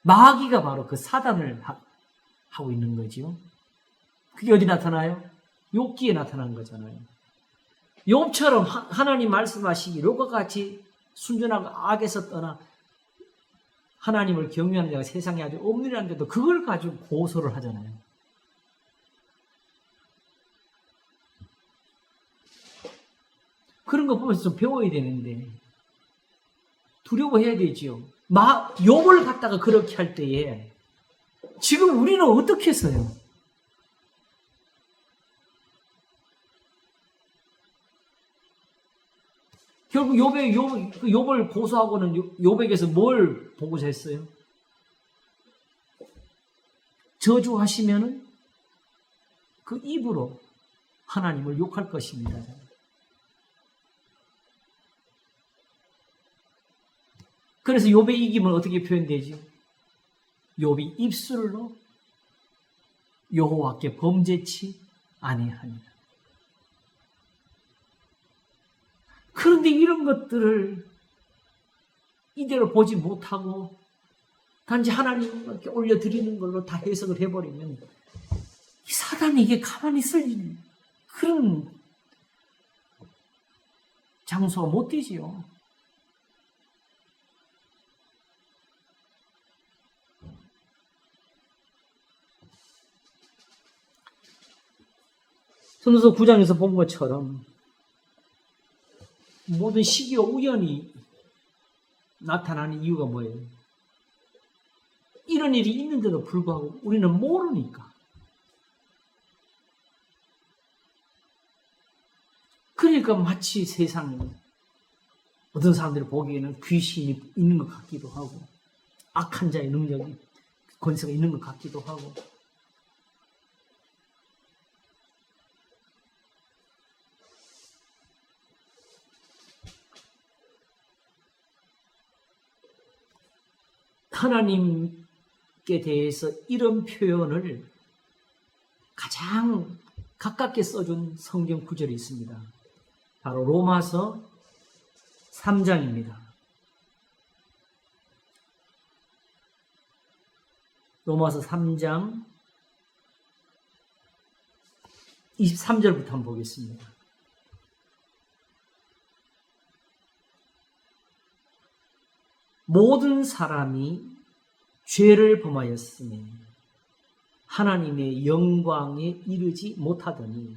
마귀가 바로 그 사단을 하고 있는 거지요. 그게 어디 나타나요? 욥기에 나타난 거잖아요. 욥처럼 하나님 말씀하시기 욥과 같이 순전하고 악에서 떠나 하나님을 경외하는 자가 세상에 아주 없느냐는데도 그걸 가지고 고소를 하잖아요. 그런 거 보면서 좀 배워야 되는데 두려워해야 되지요. 욥을 갖다가 그렇게 할 때에 지금 우리는 어떻게 했어요? 결국 욥을 고소하고는 욥에게서 뭘 보고자 했어요? 저주하시면은 그 입으로 하나님을 욕할 것입니다. 그래서 욥의 이김은 어떻게 표현되지? 욥이 입술로 여호와께 범죄치 아니하니라. 그런데 이런 것들을 이대로 보지 못하고 단지 하나님께 올려드리는 걸로 다 해석을 해버리면 이 사단이 이게 가만히 있을 그런 장소가 못 되지요. 선도서 9장에서 본 것처럼 모든 시기가 우연히 나타나는 이유가 뭐예요? 이런 일이 있는데도 불구하고 우리는 모르니까. 그러니까 마치 세상에 어떤 사람들이 보기에는 귀신이 있는 것 같기도 하고 악한 자의 능력이 권세가 있는 것 같기도 하고 하나님께 대해서 이런 표현을 가장 가깝게 써준 성경 구절이 있습니다. 바로 로마서 3장입니다. 로마서 3장 23절부터 한번 보겠습니다. 모든 사람이 죄를 범하였으니 하나님의 영광에 이르지 못하더니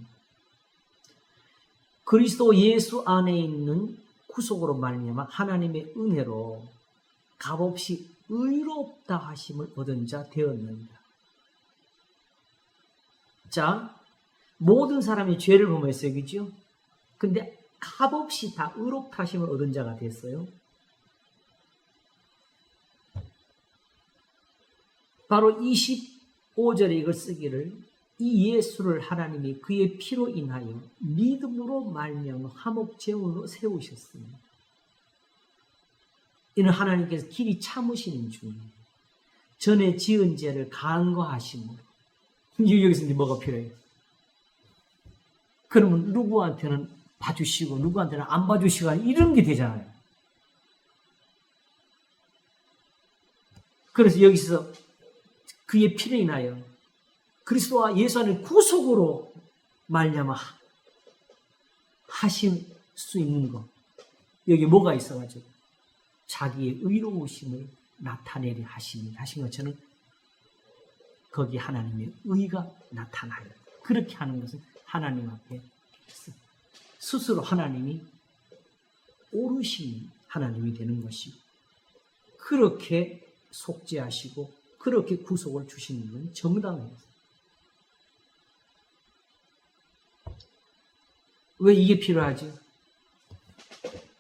그리스도 예수 안에 있는 구속으로 말미암아 하나님의 은혜로 값없이 의롭다 하심을 얻은 자 되었느니라. 자, 모든 사람이 죄를 범했어요. 그죠? 근데 값없이 다 의롭다 하심을 얻은 자가 됐어요. 바로 25절에 이걸 쓰기를 이 예수를 하나님이 그의 피로 인하여 믿음으로 말미암아 화목제물로 세우셨습니다. 이는 하나님께서 길이 참으시는 중에 전에 지은 죄를 간과하심으로. 여기서 이제 뭐가 필요해요? 그러면 누구한테는 봐주시고 누구한테는 안 봐주시고 이런 게 되잖아요. 그래서 여기서 그의 피로 인하여 그리스도와 예수 안에 구속으로 말미암아 하실 수 있는 것. 여기 뭐가 있어가지고 자기의 의로우심을 나타내려 하신 것처럼 거기 하나님의 의가 나타나요. 그렇게 하는 것은 하나님 앞에 스스로 하나님이 오르신 하나님이 되는 것이고 그렇게 속죄하시고 그렇게 구속을 주시는 건 정당해요. 왜 이게 필요하죠?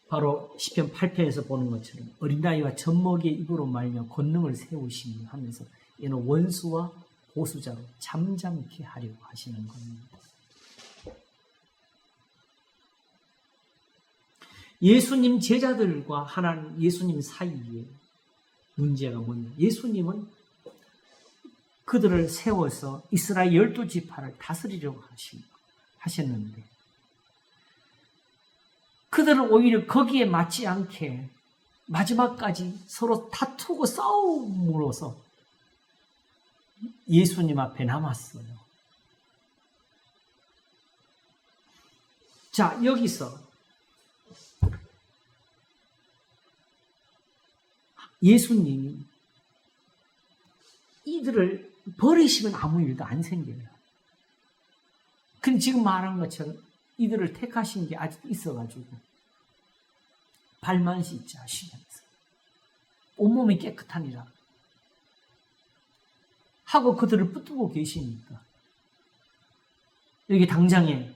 바로 시편 8편에서 보는 것처럼 어린아이와 젖먹이의 입으로 말며 권능을 세우시며 하면서 이는 원수와 보수자로 잠잠케 하려고 하시는 겁니다. 예수님 제자들과 하나님 예수님 사이에 문제가 뭐냐? 예수님은 그들을 세워서 이스라엘 12지파를 다스리려고 하셨는데 그들은 오히려 거기에 맞지 않게 마지막까지 서로 다투고 싸움으로써 예수님 앞에 남았어요. 자, 여기서 예수님이 이들을 버리시면 아무 일도 안 생겨요. 근데 지금 말한 것처럼 이들을 택하신 게 아직 있어가지고 발만 씻자 하시면서 온몸이 깨끗하니라 하고 그들을 붙들고 계시니까 여기 당장에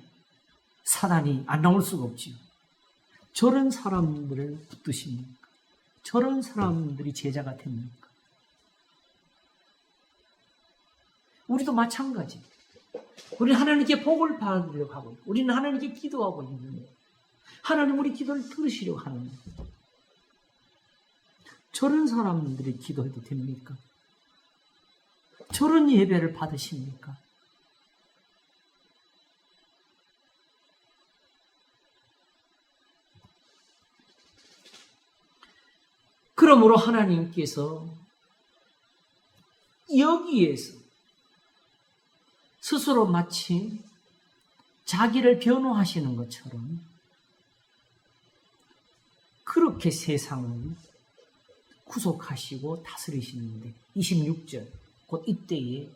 사단이 안 나올 수가 없지요. 저런 사람들을 붙드십니까? 저런 사람들이 제자가 됩니까? 우리도 마찬가지. 우리는 하나님께 복을 받으려고 하고 우리는 하나님께 기도하고 있는데 하나님 우리 기도를 들으시려고 하는데 저런 사람들이 기도해도 됩니까? 저런 예배를 받으십니까? 그러므로 하나님께서 여기에서 스스로 마치 자기를 변호하시는 것처럼 그렇게 세상을 구속하시고 다스리시는데 26절 곧 이때에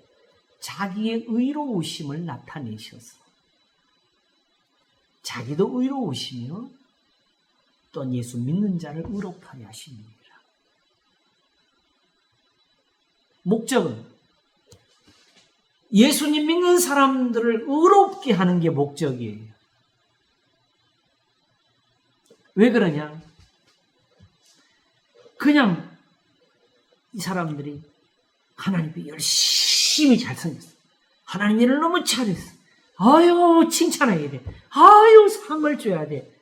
자기의 의로우심을 나타내셔서 자기도 의로우시며 또 예수 믿는 자를 의롭게 하려 하십니다. 목적은 예수님 믿는 사람들을 의롭게 하는 게 목적이에요. 왜 그러냐? 그냥 이 사람들이 하나님께 열심히 잘 생겼어. 하나님 일을 너무 잘했어. 아유, 칭찬해야 돼. 아유, 상을 줘야 돼.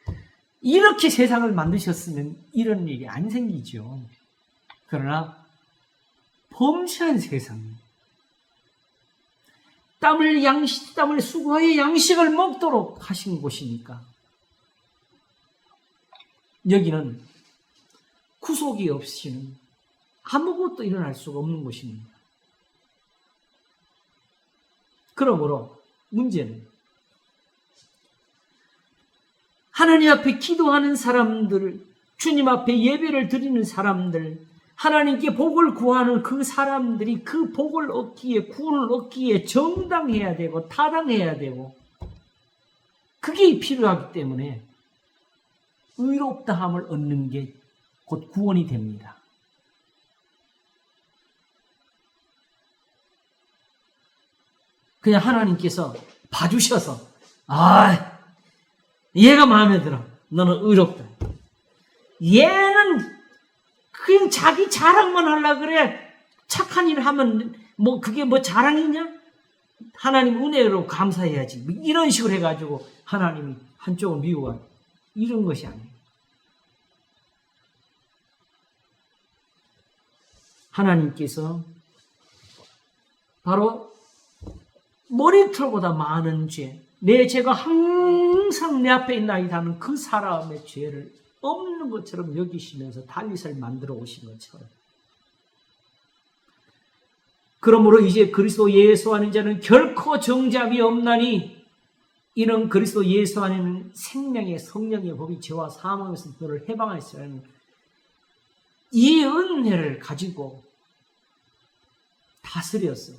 이렇게 세상을 만드셨으면 이런 일이 안 생기죠. 그러나 범죄한 세상, 땀을 수고하여 양식을 먹도록 하신 곳이니까 여기는 구속이 없이는 아무것도 일어날 수가 없는 곳입니다. 그러므로 문제는 하나님 앞에 기도하는 사람들, 주님 앞에 예배를 드리는 사람들, 하나님께 복을 구하는 그 사람들이 그 복을 얻기에, 구원을 얻기에 정당해야 되고 타당해야 되고 그게 필요하기 때문에 의롭다함을 얻는 게 곧 구원이 됩니다. 그냥 하나님께서 봐주셔서 얘가 마음에 들어. 너는 의롭다. 얘는 그냥 자기 자랑만 하려고 그래. 착한 일 하면 뭐 그게 뭐 자랑이냐? 하나님 은혜로 감사해야지. 뭐 이런 식으로 해가지고 하나님이 한쪽을 미워하는 이런 것이 아니에요. 하나님께서 바로 머리털보다 많은 죄, 내 죄가 항상 내 앞에 있나이다 하는 그 사람의 죄를 없는 것처럼 여기시면서 다윗을 만들어 오신 것처럼 그러므로 이제 그리스도 예수 안에 자는 결코 정죄함이 없나니 이는 그리스도 예수 안에는 생명의 성령의 법이 죄와 사망에서 너를 해방하시라는 이 은혜를 가지고 다스려서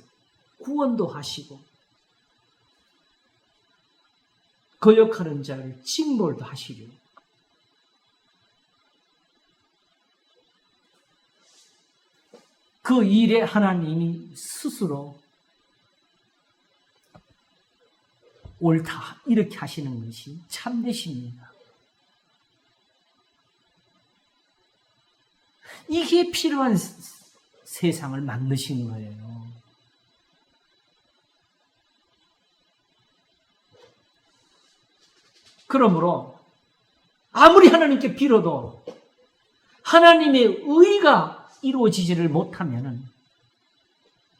구원도 하시고 거역하는 자를 징벌도 하시려. 그 일에 하나님이 스스로 옳다 이렇게 하시는 것이 참되십니다. 이게 필요한 세상을 만드신 거예요. 그러므로 아무리 하나님께 빌어도 하나님의 의가 이루어지지를 못하면은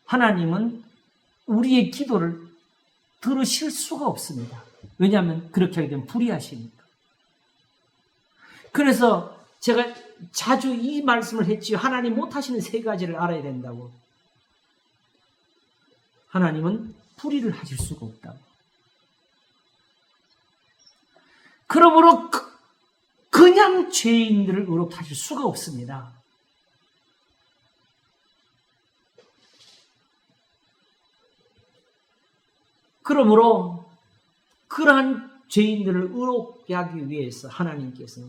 하나님은 우리의 기도를 들으실 수가 없습니다. 왜냐하면 그렇게 하게 되면 불의하시니까. 그래서 제가 자주 이 말씀을 했지요. 하나님 못하시는 세 가지를 알아야 된다고. 하나님은 불의를 하실 수가 없다고. 그러므로 그냥 죄인들을 의롭게 하실 수가 없습니다. 그러므로 그러한 죄인들을 의롭게 하기 위해서 하나님께서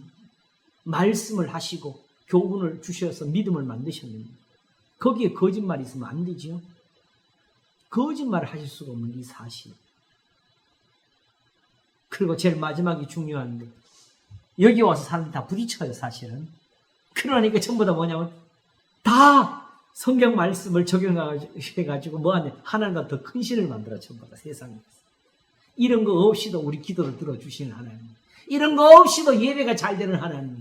말씀을 하시고 교훈을 주셔서 믿음을 만드셨는데 거기에 거짓말이 있으면 안 되지요. 거짓말을 하실 수가 없는 이 사실. 그리고 제일 마지막이 중요한데 여기 와서 사람들이 다 부딪혀요, 사실은. 그러니까 전부 다 뭐냐면 다 성경 말씀을 적용해가지고 뭐하냐, 하나님과 더 큰 신을 만들어 전부 다 세상에서. 이런 거 없이도 우리 기도를 들어주시는 하나님, 이런 거 없이도 예배가 잘 되는 하나님.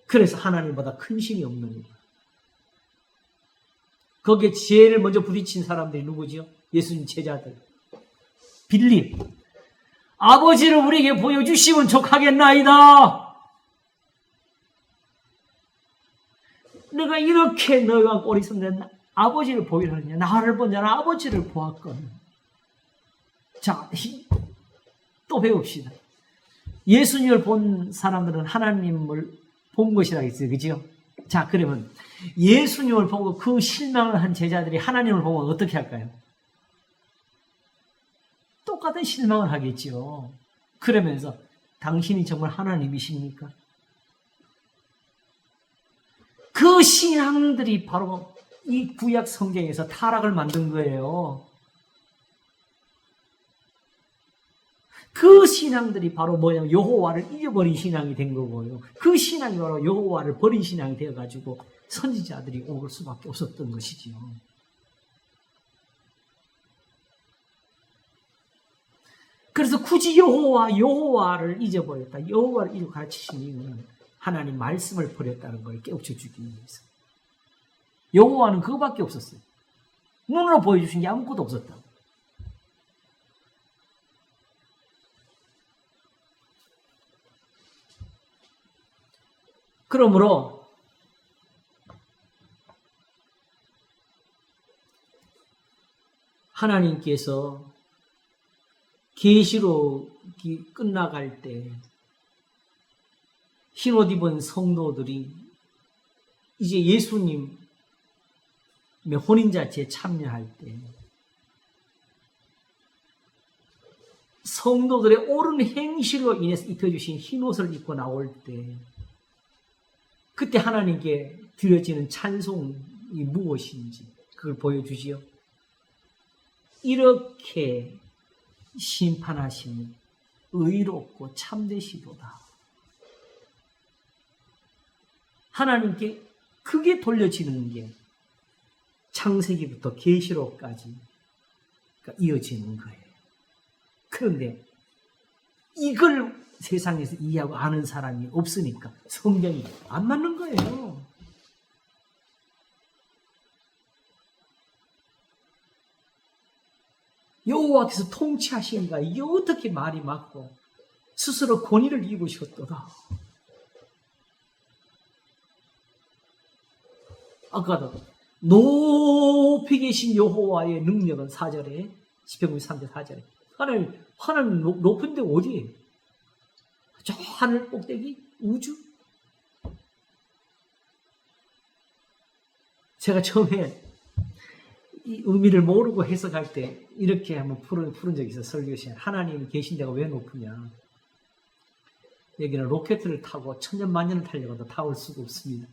그래서 하나님보다 큰 신이 없는 거예요. 거기에 제일 먼저 부딪힌 사람들이 누구지요? 예수님 제자들. 빌립. 아버지를 우리에게 보여주시면 족하겠나이다. 내가 이렇게 너희가 꼴이 있으면 아버지를 보이라 하느냐. 나를 본 자는 아버지를 보았거든. 자, 또 배웁시다. 예수님을 본 사람들은 하나님을 본 것이라 했어요. 그죠? 자, 그러면 예수님을 보고 그 실망을 한 제자들이 하나님을 보면 어떻게 할까요? 똑같은 실망을 하겠죠. 그러면서 당신이 정말 하나님이십니까? 그 신앙들이 바로 이 구약 성경에서 타락을 만든 거예요. 그 신앙들이 바로 뭐냐면 여호와를 잊어버린 신앙이 된 거고요. 그 신앙이 바로 여호와를 버린 신앙이 되어가지고 선지자들이 올 수밖에 없었던 것이지요. 그래서 굳이 여호와를 잊어버렸다. 여호와를 잊어 가르치신 이유는 하나님 말씀을 버렸다는 걸 깨우쳐주기 위해서. 여호와는 그거밖에 없었어요. 눈으로 보여주신 게 아무것도 없었다. 그러므로 하나님께서 계시록이 끝나갈 때 흰옷 입은 성도들이 이제 예수님의 혼인잔치에 참여할 때 성도들의 옳은 행실로 인해서 입혀주신 흰옷을 입고 나올 때 그때 하나님께 드려지는 찬송이 무엇인지 그걸 보여주지요. 이렇게 심판하시니 의롭고 참되시도다. 하나님께 그게 돌려지는 게 창세기부터 계시록까지 이어지는 거예요. 그런데 이걸 세상에서 이해하고 아는 사람이 없으니까 성경이 안 맞는 거예요. 여호와께서 통치하시니까 이게 어떻게 말이 맞고 스스로 권위를 입으셨도다. 아까도 높이 계신 여호와의 능력은 4절에 시편 93편 4절에 하나님 높은 데 어디예요? 저 하늘 꼭대기 우주? 제가 처음에 이 의미를 모르고 해석할 때 이렇게 한번 푸른 적이 있어요. 설교 시간에. 하나님이 계신 데가 왜 높으냐. 여기는 로켓을 타고 천년만년을 타려고 해도 닿을 수가 없습니다.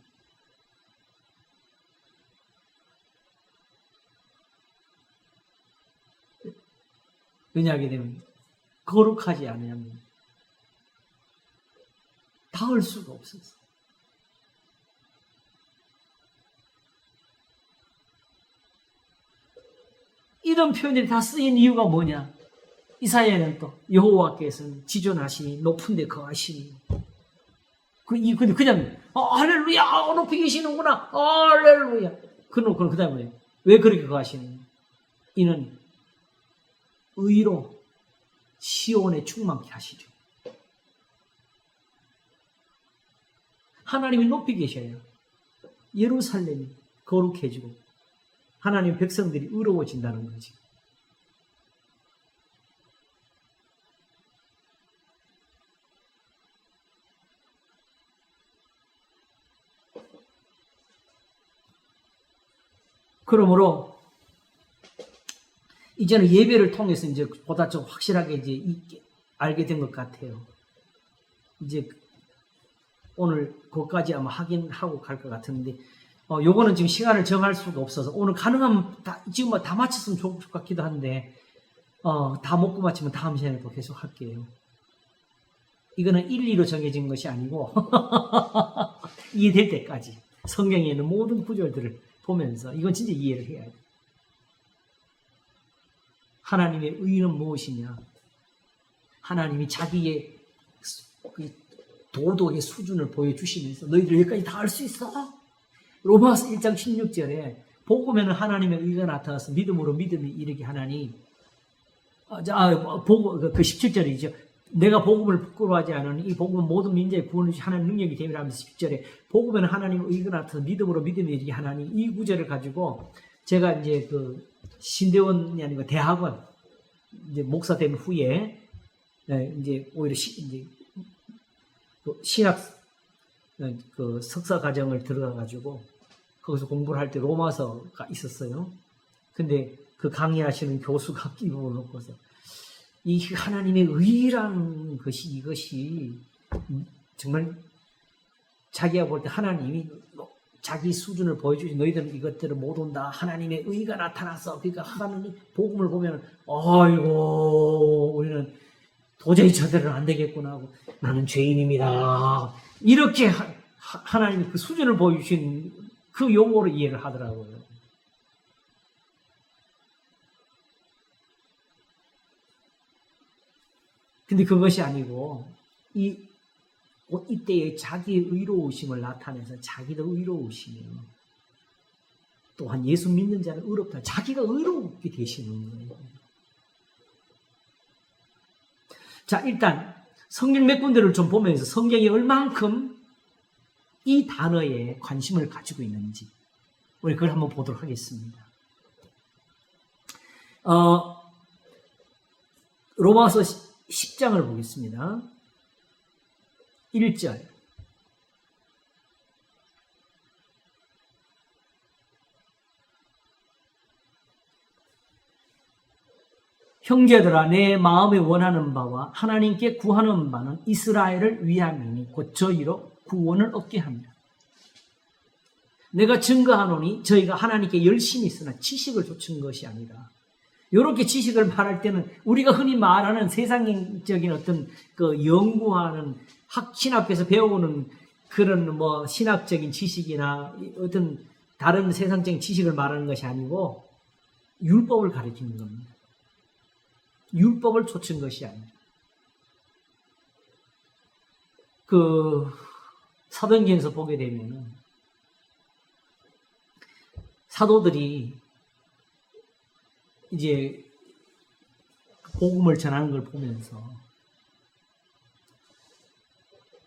왜냐하게 되면 거룩하지 않으면 닿을 수가 없어서. 이런 표현들이 다 쓰인 이유가 뭐냐? 이사야는 또 여호와께서는 지존하시니 높은 데 거하시니. 근데 그냥 할렐루야 높이 계시는구나 할렐루야. 그 다음에 왜 그렇게 거하시느냐? 이는 의로 시온에 충만케 하시죠. 하나님이 높이 계셔야 예루살렘이 거룩해지고 하나님 백성들이 의로워진다는 거지. 그러므로 이제는 예배를 통해서 이제 보다 좀 확실하게 이제 알게 된 것 같아요. 이제 오늘 그것까지 아마 확인하고 갈 것 같은데, 요거는 지금 시간을 정할 수가 없어서 오늘 가능하면 지금 다 마쳤으면 좋을 것 같기도 한데, 다 먹고 마치면 다음 시간에 또 계속 할게요. 이거는 1, 2로 정해진 것이 아니고 이해될 때까지 성경에 있는 모든 구절들을 보면서 이건 진짜 이해를 해야 돼. 하나님의 의는 무엇이냐? 하나님이 자기의 도덕의 수준을 보여주시면서 너희들 여기까지 다 할 수 있어? 로마서 1장 16절에 복음에는 하나님의 의가 나타나서 믿음으로 믿음이 이르게 하나니, 그 17절이죠. 내가 복음을 부끄러워하지 않으니 이 복음은 모든 민족의 구원을 주신 하나님의 능력이 됨이라면서 10절에 복음에는 하나님의 의가 나타나서 믿음으로 믿음이 이르게 하나니, 이 구절을 가지고 제가 이제 그 신대원이 아니고 대학원 이제 목사 된 후에 이제 오히려 이제 신학 그 석사 과정을 들어가 가지고 거기서 공부를 할 때 로마서가 있었어요. 근데 그 강의하시는 교수가 이 부분을 놓고서 이 하나님의 의라는 것이 이것이 정말 자기가 볼 때 하나님이 자기 수준을 보여주지 너희들은 이것들을 못 온다. 하나님의 의가 나타났어. 그러니까 하나님 복음을 보면 아이고 우리는 도저히 저대로는 안 되겠구나 하고 나는 죄인입니다. 이렇게 하나님이 그 수준을 보여주신 그 용어로 이해를 하더라고요. 근데 그것이 아니고 이때에 자기의 의로우심을 나타내서 자기도 의로우시며 또한 예수 믿는 자는 의롭다. 자기가 의롭게 되시는 거예요. 자, 일단 성경 몇 군데를 좀 보면서 성경이 얼만큼 이 단어에 관심을 가지고 있는지 우리 그걸 한번 보도록 하겠습니다. 로마서 10장을 보겠습니다. 1절. 형제들아 내 마음에 원하는 바와 하나님께 구하는 바는 이스라엘을 위함이니 곧 저희로 구원을 얻게 합니다. 내가 증거하노니 저희가 하나님께 열심히 있으나 지식을 좇은 것이 아니라. 이렇게 지식을 말할 때는 우리가 흔히 말하는 세상적인 어떤 그 연구하는 신학교에서 배우는 그런 뭐 신학적인 지식이나 어떤 다른 세상적인 지식을 말하는 것이 아니고 율법을 가르치는 겁니다. 율법을 좇은 것이 아니라. 그 사도행전에서 보게 되면은 사도들이 이제 복음을 전하는 걸 보면서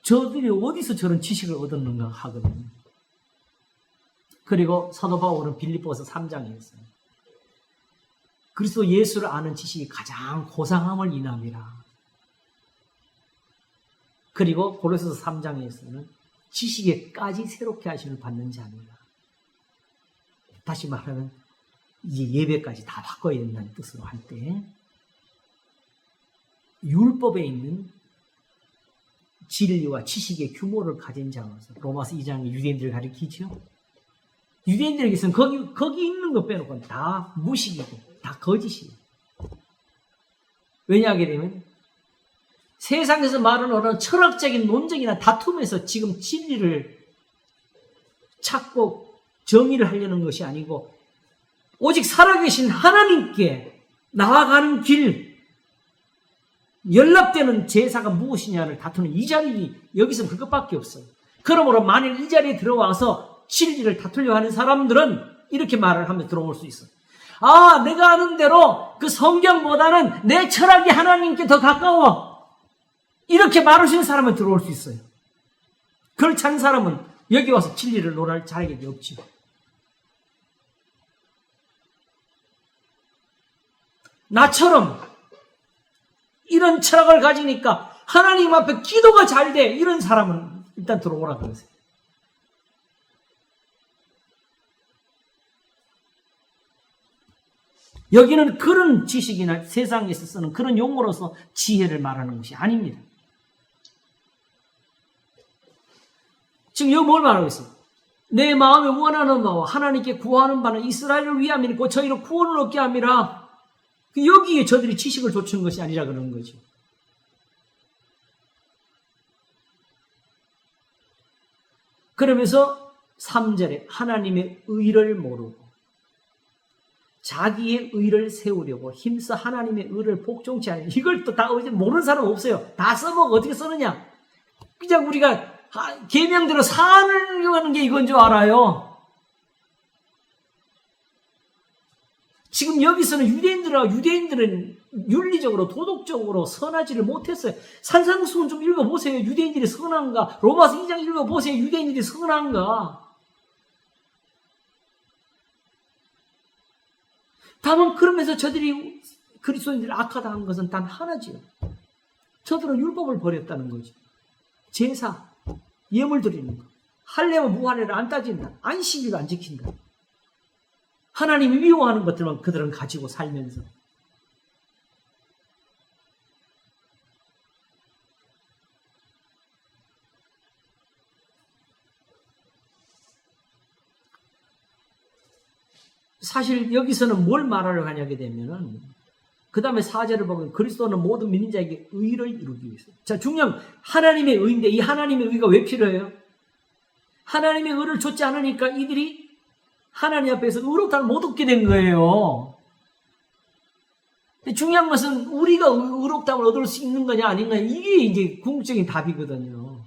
저들이 어디서 저런 지식을 얻었는가 하거든요. 그리고 사도 바울은 빌립보서 3장에서 그리스도 예수를 아는 지식이 가장 고상함을 인함이라. 그리고 고린도서 3장에서는 지식에까지 새롭게 하심을 받는 자니라. 다시 말하면 이제 예배까지 다 바꿔야 된다는 뜻으로 할 때 율법에 있는 진리와 지식의 규모를 가진 자로서 로마서 2장이 유대인들을 가리키죠. 유대인들에게서는 거기 있는 거 빼놓고는 다 무식이고 다 거짓이에요. 왜냐하게 되면 세상에서 말하는 어떤 철학적인 논쟁이나 다툼에서 지금 진리를 찾고 정의를 하려는 것이 아니고 오직 살아계신 하나님께 나아가는 길, 연락되는 제사가 무엇이냐를 다투는 이 자리, 여기서 그것밖에 없어요. 그러므로 만일 이 자리에 들어와서 진리를 다투려 하는 사람들은 이렇게 말을 하며 들어올 수 있어요. 아, 내가 아는 대로 그 성경보다는 내 철학이 하나님께 더 가까워. 이렇게 말할 수 있는 사람은 들어올 수 있어요. 그렇지 않은 사람은 여기 와서 진리를 논할 자격이 없죠. 나처럼 이런 철학을 가지니까 하나님 앞에 기도가 잘 돼. 이런 사람은 일단 들어오라 그러세요. 여기는 그런 지식이나 세상에서 쓰는 그런 용어로서 지혜를 말하는 것이 아닙니다. 지금 여기 뭘 말하고 있어요? 내 마음에 원하는 바와 하나님께 구하는 바는 이스라엘을 위함이고 저희를 구원을 얻게 함이라. 여기에 저들이 지식을 좇은 것이 아니라 그러는 거죠. 그러면서 3절에 하나님의 의를 모르고 자기의 의를 세우려고 힘써 하나님의 의를 복종치 않으니 이걸 또 다 모르는 사람 없어요. 다 써먹어. 어떻게 쓰느냐? 그냥 우리가 계명대로 사는 게 이건 줄 알아요. 지금 여기서는 유대인들은 윤리적으로 도덕적으로 선하지를 못했어요. 산상수훈 좀 읽어보세요. 유대인들이 선한가? 로마서 2장 읽어보세요. 유대인들이 선한가? 다만 그러면서 저들이 그리스도인들을 악하다는 것은 단 하나지요. 저들은 율법을 버렸다는 거죠. 제사, 예물 드리는 거. 할례와 무할례를 안 따진다. 안식일도 안 지킨다. 하나님이 미워하는 것들만 그들은 가지고 살면서 사실 여기서는 뭘 말하려고 하냐게 되면은 그 다음에 4절을 보면 그리스도는 모든 믿는 자에게 의를 이루기 위해서. 자, 중요한 하나님의 의인데 이 하나님의 의가 왜 필요해요? 하나님의 의를 좇지 않으니까 이들이 하나님 앞에서 의롭다를 못 얻게 된 거예요. 중요한 것은 우리가 의롭다를 얻을 수 있는 거냐 아닌가 이게 이제 궁극적인 답이거든요.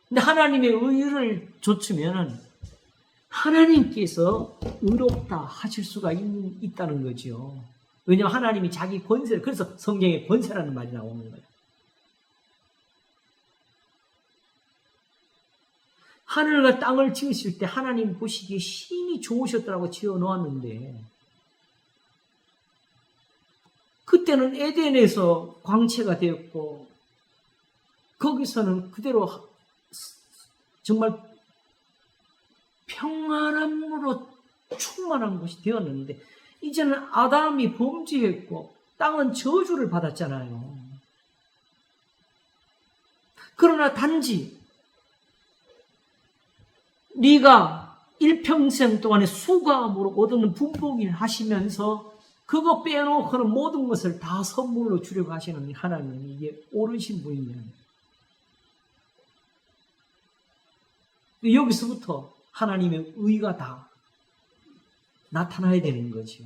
근데 하나님의 의를 좇으면 하나님께서 의롭다 하실 수가 있다는 거죠. 왜냐하면 하나님이 자기 권세를, 그래서 성경에 권세라는 말이 나오는 거예요. 하늘과 땅을 지으실 때 하나님 보시기에 심히 좋으셨더라고 지어 놓았는데 그때는 에덴에서 광채가 되었고 거기서는 그대로 정말 평안함으로 충만한 곳이 되었는데 이제는 아담이 범죄했고 땅은 저주를 받았잖아요. 그러나 단지 네가 일평생 동안에 수고함으로 얻는 분복을 하시면서 그거 빼놓고는 모든 것을 다 선물로 주려고 하시는 하나님이 이게 옳으신 분이면 여기서부터 하나님의 의가 다 나타나야 되는 거죠.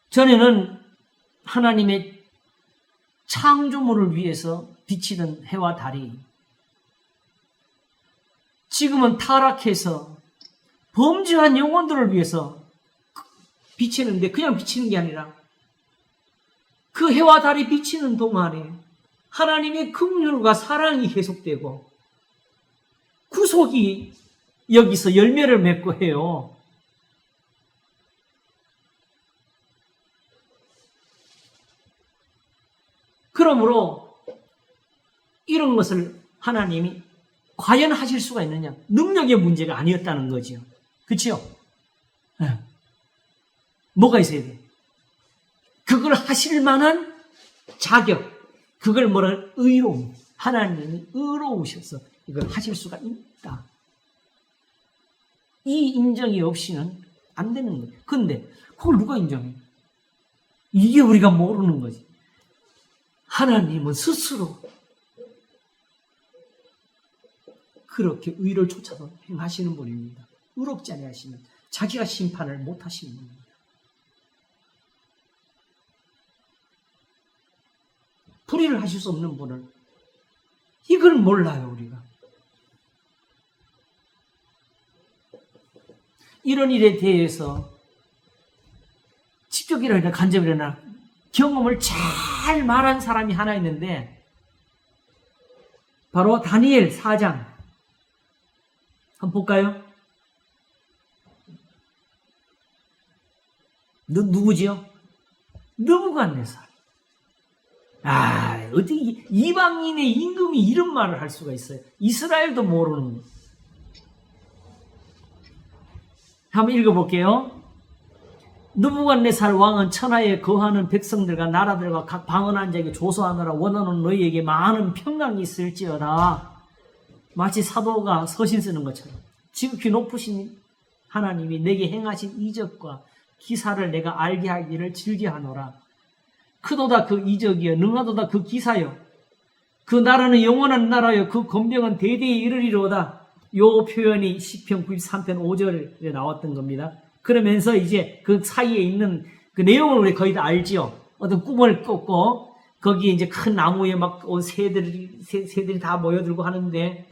전에는 하나님의 창조물을 위해서 비치던 해와 달이 지금은 타락해서 범죄한 영혼들을 위해서 비치는데 그냥 비치는 게 아니라 그 해와 달이 비치는 동안에 하나님의 긍휼과 사랑이 계속되고 구속이 여기서 열매를 맺고 해요. 그러므로 이런 것을 하나님이 과연 하실 수가 있느냐? 능력의 문제가 아니었다는 거죠. 그렇죠? 네. 뭐가 있어야 돼? 그걸 하실 만한 자격, 그걸 뭐라 의로움. 하나님이 의로우셔서 이걸 하실 수가 있다. 이 인정이 없이는 안 되는 거예요. 근데 그걸 누가 인정해? 이게 우리가 모르는 거지. 하나님은 스스로 그렇게 의를 쫓아서 행하시는 분입니다. 의롭지 아니하시면 자기가 심판을 못 하시는 분입니다. 불의를 하실 수 없는 분을 이걸 몰라요, 우리가. 이런 일에 대해서 직접이라나 간접이라나 경험을 잘 말한 사람이 하나 있는데 바로 다니엘 4장 한번 볼까요? 누구지요? 느부갓네살. 어떻게 이방인의 임금이 이런 말을 할 수가 있어요? 이스라엘도 모르는 거. 한번 읽어볼게요. 느부갓네살 왕은 천하에 거하는 백성들과 나라들과 각 방언한 자에게 조소하느라 원하는 너희에게 많은 평강이 있을지어다. 마치 사도가 서신 쓰는 것처럼 지극히 높으신 하나님이 내게 행하신 이적과 기사를 내가 알게 하기를 즐겨하노라. 크도다 그 이적이여 능하도다 그 기사여 그 나라는 영원한 나라여 그 권병은 대대에 이르리로다. 요 표현이 시편 93편 5절에 나왔던 겁니다. 그러면서 이제 그 사이에 있는 그 내용을 우리 거의 다 알지요. 어떤 꿈을 꿨고 거기에 이제 큰 나무에 막 새들이 다 모여들고 하는데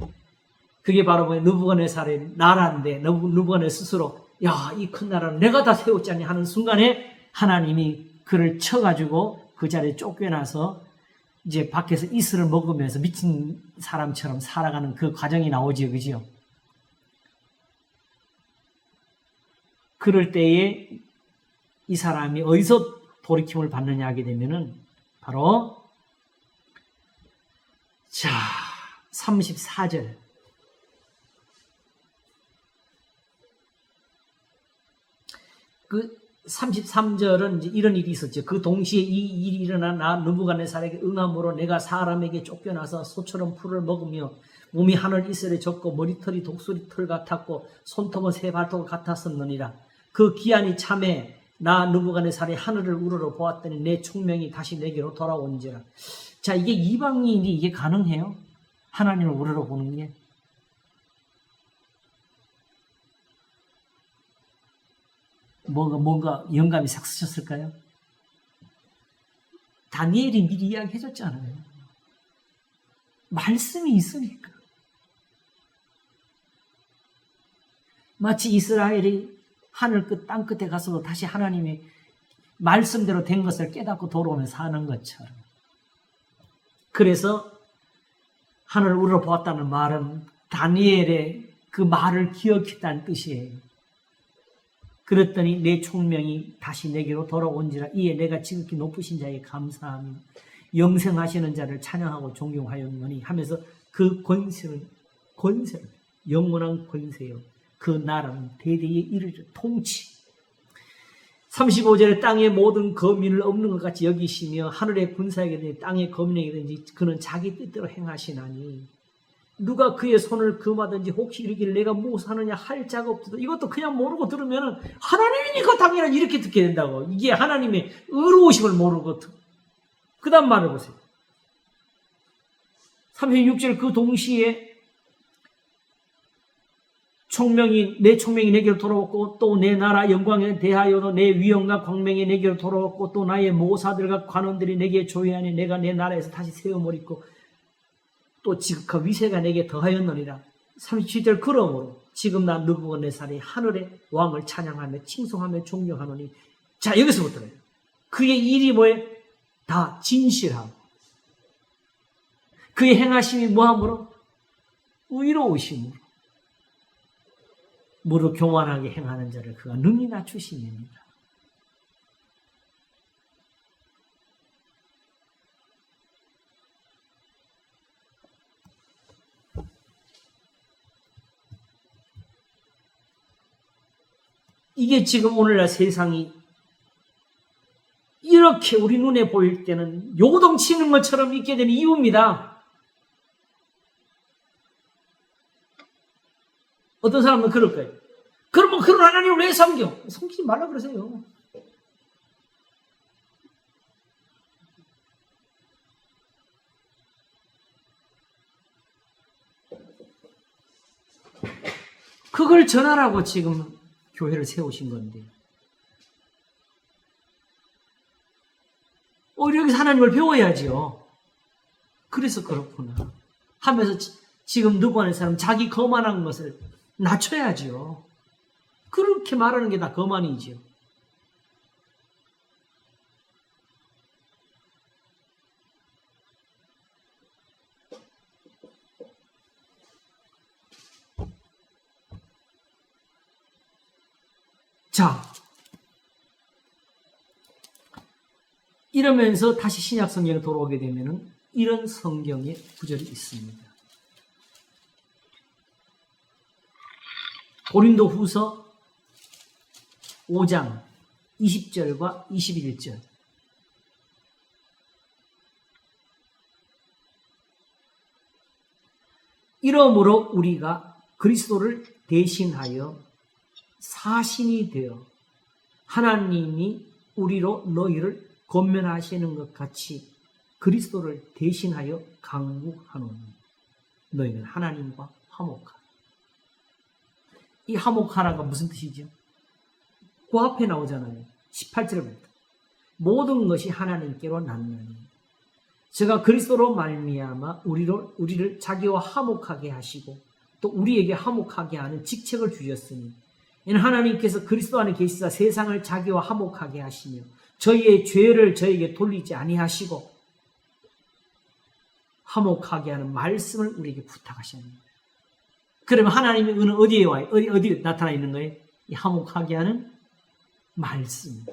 그게 바로 뭐냐 느부갓네살의 나라인데 느부갓네살 스스로 야, 이 큰 나라를 내가 다 세웠잖니 하는 순간에 하나님이 그를 쳐가지고 그 자리에 쫓겨나서 이제 밖에서 이슬을 먹으면서 미친 사람처럼 살아가는 그 과정이 나오지요, 그지요? 그럴 때에 이 사람이 어디서 돌이킴을 받느냐 하게 되면은 바로 자 34절 그 33절은 이제 이런 일이 있었죠. 그 동시에 이 일이 일어나 나 느부갓네살에게 응함으로 내가 사람에게 쫓겨나서 소처럼 풀을 먹으며 몸이 하늘 이슬에 젖고 머리털이 독수리 털 같았고 손톱은 새 발톱 같았었느니라. 그 기한이 참에 나 느부갓네살이 하늘을 우러러 보았더니 내 총명이 다시 내게로 돌아온지라. 자, 이게 이방인이 이게 가능해요? 하나님을 우러러 보는 게? 뭔가 영감이 싹 스쳤을까요? 다니엘이 미리 이야기해줬잖아요. 말씀이 있으니까. 마치 이스라엘이 하늘 끝, 땅 끝에 가서도 다시 하나님의 말씀대로 된 것을 깨닫고 돌아오면서 사는 것처럼. 그래서 하늘을 우러보았다는 말은 다니엘의 그 말을 기억했다는 뜻이에요. 그랬더니 내 총명이 다시 내게로 돌아온지라. 이에 내가 지극히 높으신 자에게 감사하며 영생하시는 자를 찬양하고 존경하였노니 하면서 그 권세는 영원한 권세요. 그 나라는 대대에 이르리라. 통치. 35절에 땅의 모든 거민을 없는 것 같이 여기시며 하늘의 군사에게든지 땅의 거민에게든지 그는 자기 뜻대로 행하시나니 누가 그의 손을 금하든지 혹시 이르기를 내가 무엇하느냐 할 자가 없어도 이것도 그냥 모르고 들으면 하나님이니까 당연히 이렇게 듣게 된다고. 이게 하나님의 의로우심을 모르고 그 다음 말을 보세요. 36절 그 동시에 내 총명이 내게로 돌아왔고 또 내 나라 영광에 대하여도 내 위엄과 광명이 내게로 돌아왔고 또 나의 모사들과 관원들이 내게 조회하니 내가 내 나라에서 다시 세워버리고 또 지극한 위세가 내게 더하였느니라. 37절 그러므로 지금 나 느부갓네살이 하늘의 왕을 찬양하며 칭송하며 존경하노니. 자, 여기서부터는 그의 일이 뭐예요? 다 진실하고 그의 행하심이 뭐함으로? 의로우심으로 무릇 교만하게 행하는 자를 그가 능히 낮추심이니라. 이게 지금 오늘날 세상이 이렇게 우리 눈에 보일 때는 요동치는 것처럼 있게 된 이유입니다. 어떤 사람은 그럴 거예요. 그러면 그런 하나님을 왜 섬겨? 섬기지 말라 그러세요. 그걸 전하라고 지금 교회를 세우신 건데. 여기서 하나님을 배워야지요. 그래서 그렇구나 하면서 지금 누구 하는 사람 자기 거만한 것을 낮춰야지요. 그렇게 말하는 게 다 거만이지요. 자, 이러면서 다시 신약 성경에 돌아오게 되면은 이런 성경의 구절이 있습니다. 고린도 후서 5장 20절과 21절. 이러므로 우리가 그리스도를 대신하여 사신이 되어 하나님이 우리로 너희를 권면하시는 것 같이 그리스도를 대신하여 강구하노니 너희는 하나님과 화목하라. 이 화목하라가 무슨 뜻이죠? 그 앞에 나오잖아요. 18절부터 모든 것이 하나님께로 났나니 제가 그리스도로 말미암아 우리를 자기와 화목하게 하시고 또 우리에게 화목하게 하는 직책을 주셨으니 이는 하나님께서 그리스도 안에 계시사 세상을 자기와 화목하게 하시며 저희의 죄를 저에게 돌리지 아니하시고 화목하게 하는 말씀을 우리에게 부탁하셨습니다. 그러면 하나님의 은은 어디에 와요? 어디에 나타나 있는 거예요? 이 화목하게 하는 말씀.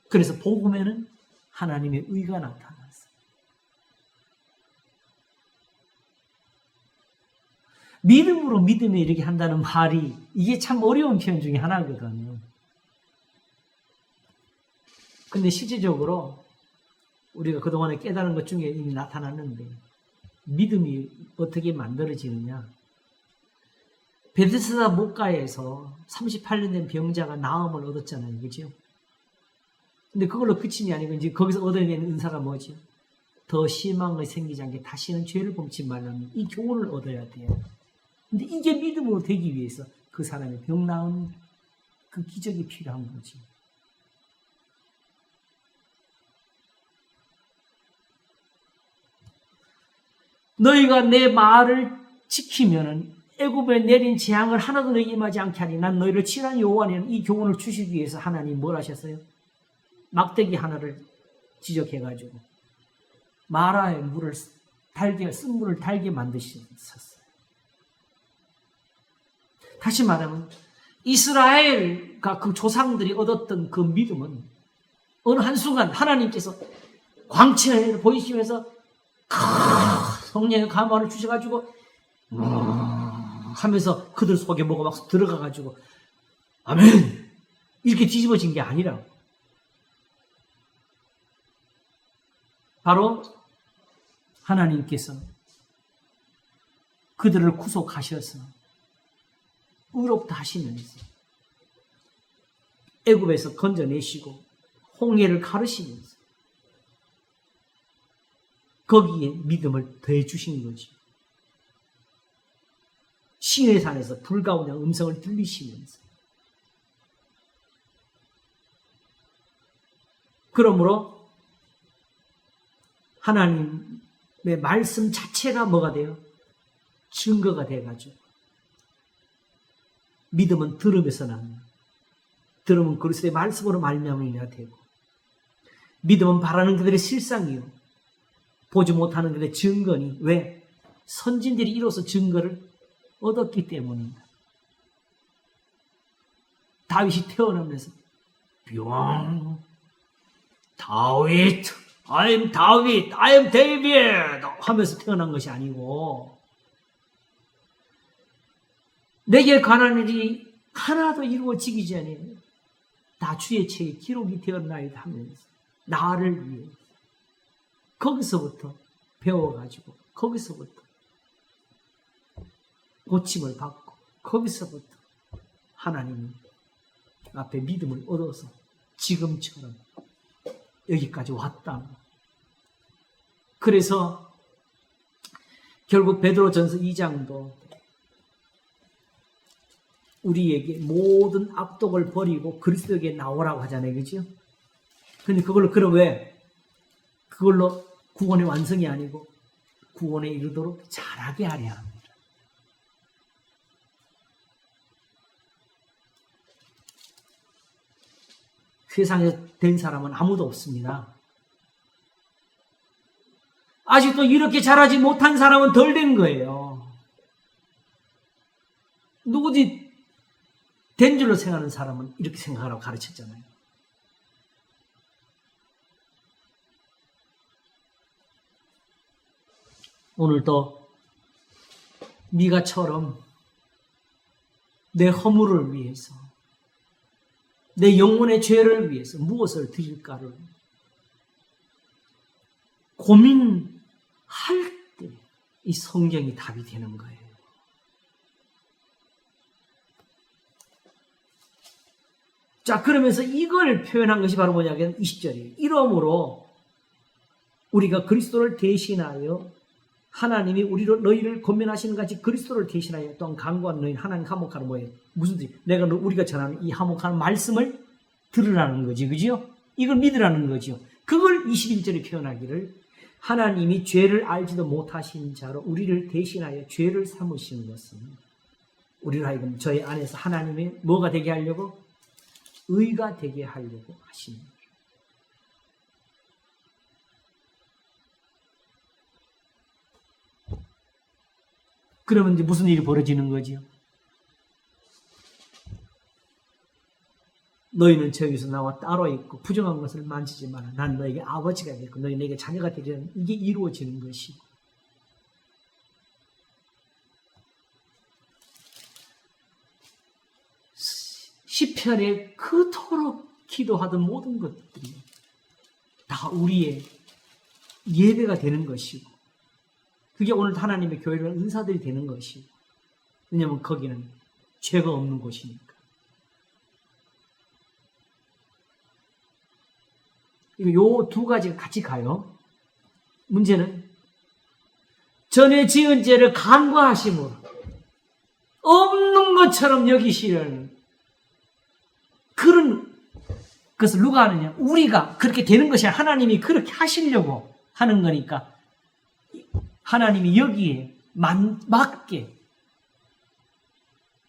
그래서 복음에는 하나님의 의가 나타났어요. 믿음으로 믿음에 이르게 한다는 말이 이게 참 어려운 표현 중에 하나거든요. 근데 실질적으로 우리가 그동안에 깨달은 것 중에 이미 나타났는데 믿음이 어떻게 만들어지느냐. 베데스다 목가에서 38년 된 병자가 나음을 얻었잖아요. 그죠? 근데 그걸로 그침이 아니고 이제 거기서 얻어내는 은사가 뭐죠? 더 심한 것이 생기지 않게 다시는 죄를 범치 말라는 이 교훈을 얻어야 돼요. 근데 이게 믿음으로 되기 위해서 그 사람의 병 나은 그 기적이 필요한 거지. 너희가 내 말을 지키면은 애굽에 내린 재앙을 하나도 너희에게 임하지 않게 하니 난 너희를 친한 여호와는 이 교훈을 주시기 위해서 하나님 뭘 하셨어요? 막대기 하나를 지적해가지고 마라의 물을 달게 쓴 물을 달게 만드셨어요. 다시 말하면 이스라엘과 그 조상들이 얻었던 그 믿음은 어느 한순간 하나님께서 광채를 보이시면서 성령의 감화를 주셔가지고 하면서 그들 속에 뭐가 막 들어가가지고 아멘 이렇게 뒤집어진 게 아니라 바로 하나님께서 그들을 구속하셔서 의롭다 하시면서 애굽에서 건져내시고 홍해를 가르시면서 거기에 믿음을 더해 주신 거죠. 시내 산에서 불 가운데 음성을 들리시면서 그러므로 하나님의 말씀 자체가 뭐가 돼요? 증거가 돼가지고 믿음은 들음에서 납니다. 들음은 그리스도의 말씀으로 말미암아 되고 믿음은 바라는 그들의 실상이요 보지 못하는 그들의 증거니 왜? 선진들이 이로써 증거를 얻었기 때문입니다. 다윗이 태어나면서 뿅 다윗 I am 다윗 I am David 하면서 태어난 것이 아니고 내게 관한 일이 하나도 이루어지기 전에 다 주의 책에 기록이 되었나이다 하면서 나를 위해 거기서부터 배워가지고 거기서부터 고침을 받고 거기서부터 하나님 앞에 믿음을 얻어서 지금처럼 여기까지 왔다. 그래서 결국 베드로전서 2장도 우리에게 모든 악독을 버리고 그리스도에게 나오라고 하잖아요. 그죠? 근데 그럼 왜? 그걸로 구원의 완성이 아니고 구원에 이르도록 잘하게 하려 합니다. 세상에 된 사람은 아무도 없습니다. 아직도 이렇게 잘하지 못한 사람은 덜 된 거예요. 누구지 된 줄로 생각하는 사람은 이렇게 생각하라고 가르쳤잖아요. 오늘도 미가처럼 내 허물을 위해서 내 영혼의 죄를 위해서 무엇을 드릴까를 고민할 때 이 성경이 답이 되는 거예요. 자, 그러면서 이걸 표현한 것이 바로 뭐냐면 20절이에요. 이러므로 우리가 그리스도를 대신하여 하나님이 우리로 너희를 권면하시는 같이 그리스도를 대신하여 또한 간구하는 너희 하나님 화목하는 뭐예요? 무슨 뜻이에요? 우리가 전하는 이 화목하는 말씀을 들으라는 거지, 그죠? 이걸 믿으라는 거죠. 그걸 21절에 표현하기를 하나님이 죄를 알지도 못하신 자로 우리를 대신하여 죄를 삼으신 것은 우리를 하여금 저희 안에서 하나님의 뭐가 되게 하려고? 의가 되게 하려고 하십니다. 그러면 이제 무슨 일이 벌어지는 거죠? 너희는 저기서 나와 따로 있고 부정한 것을 만지지 마라. 난 너에게 아버지가 되고 너희 내게 자녀가 되리라는 이게 이루어지는 것이고 시편에 그토록 기도하던 모든 것들이 다 우리의 예배가 되는 것이고 그게 오늘 하나님의 교회를 은사들이 되는 것이고 왜냐하면 거기는 죄가 없는 곳이니까. 요 두 가지가 같이 가요. 문제는 전에 지은 죄를 간과하심으로 없는 것처럼 여기시려는 그런 것을 누가 하느냐? 우리가 그렇게 되는 것이 아니라 하나님이 그렇게 하시려고 하는 거니까 하나님이 여기에 맞게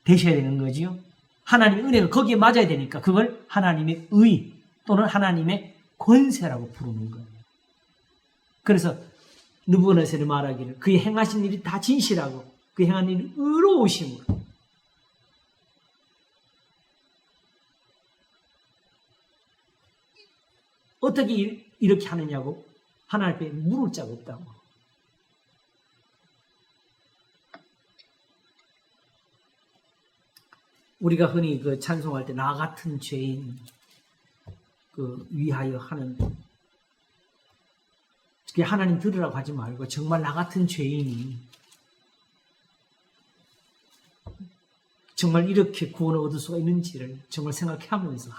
되셔야 되는 거지요. 하나님의 은혜가 거기에 맞아야 되니까 그걸 하나님의 의 또는 하나님의 권세라고 부르는 거예요. 그래서 느부갓네살이 말하기를 그의 행하신 일이 다 진실하고 그 행한 일이 의로우심으로 어떻게 이렇게 하느냐고 하나님 앞에 물을 자가 없다고. 우리가 흔히 그 찬송할 때 나 같은 죄인 위하여 하는 그게 하나님 들으라고 하지 말고 정말 나 같은 죄인이 정말 이렇게 구원을 얻을 수가 있는지를 정말 생각하면서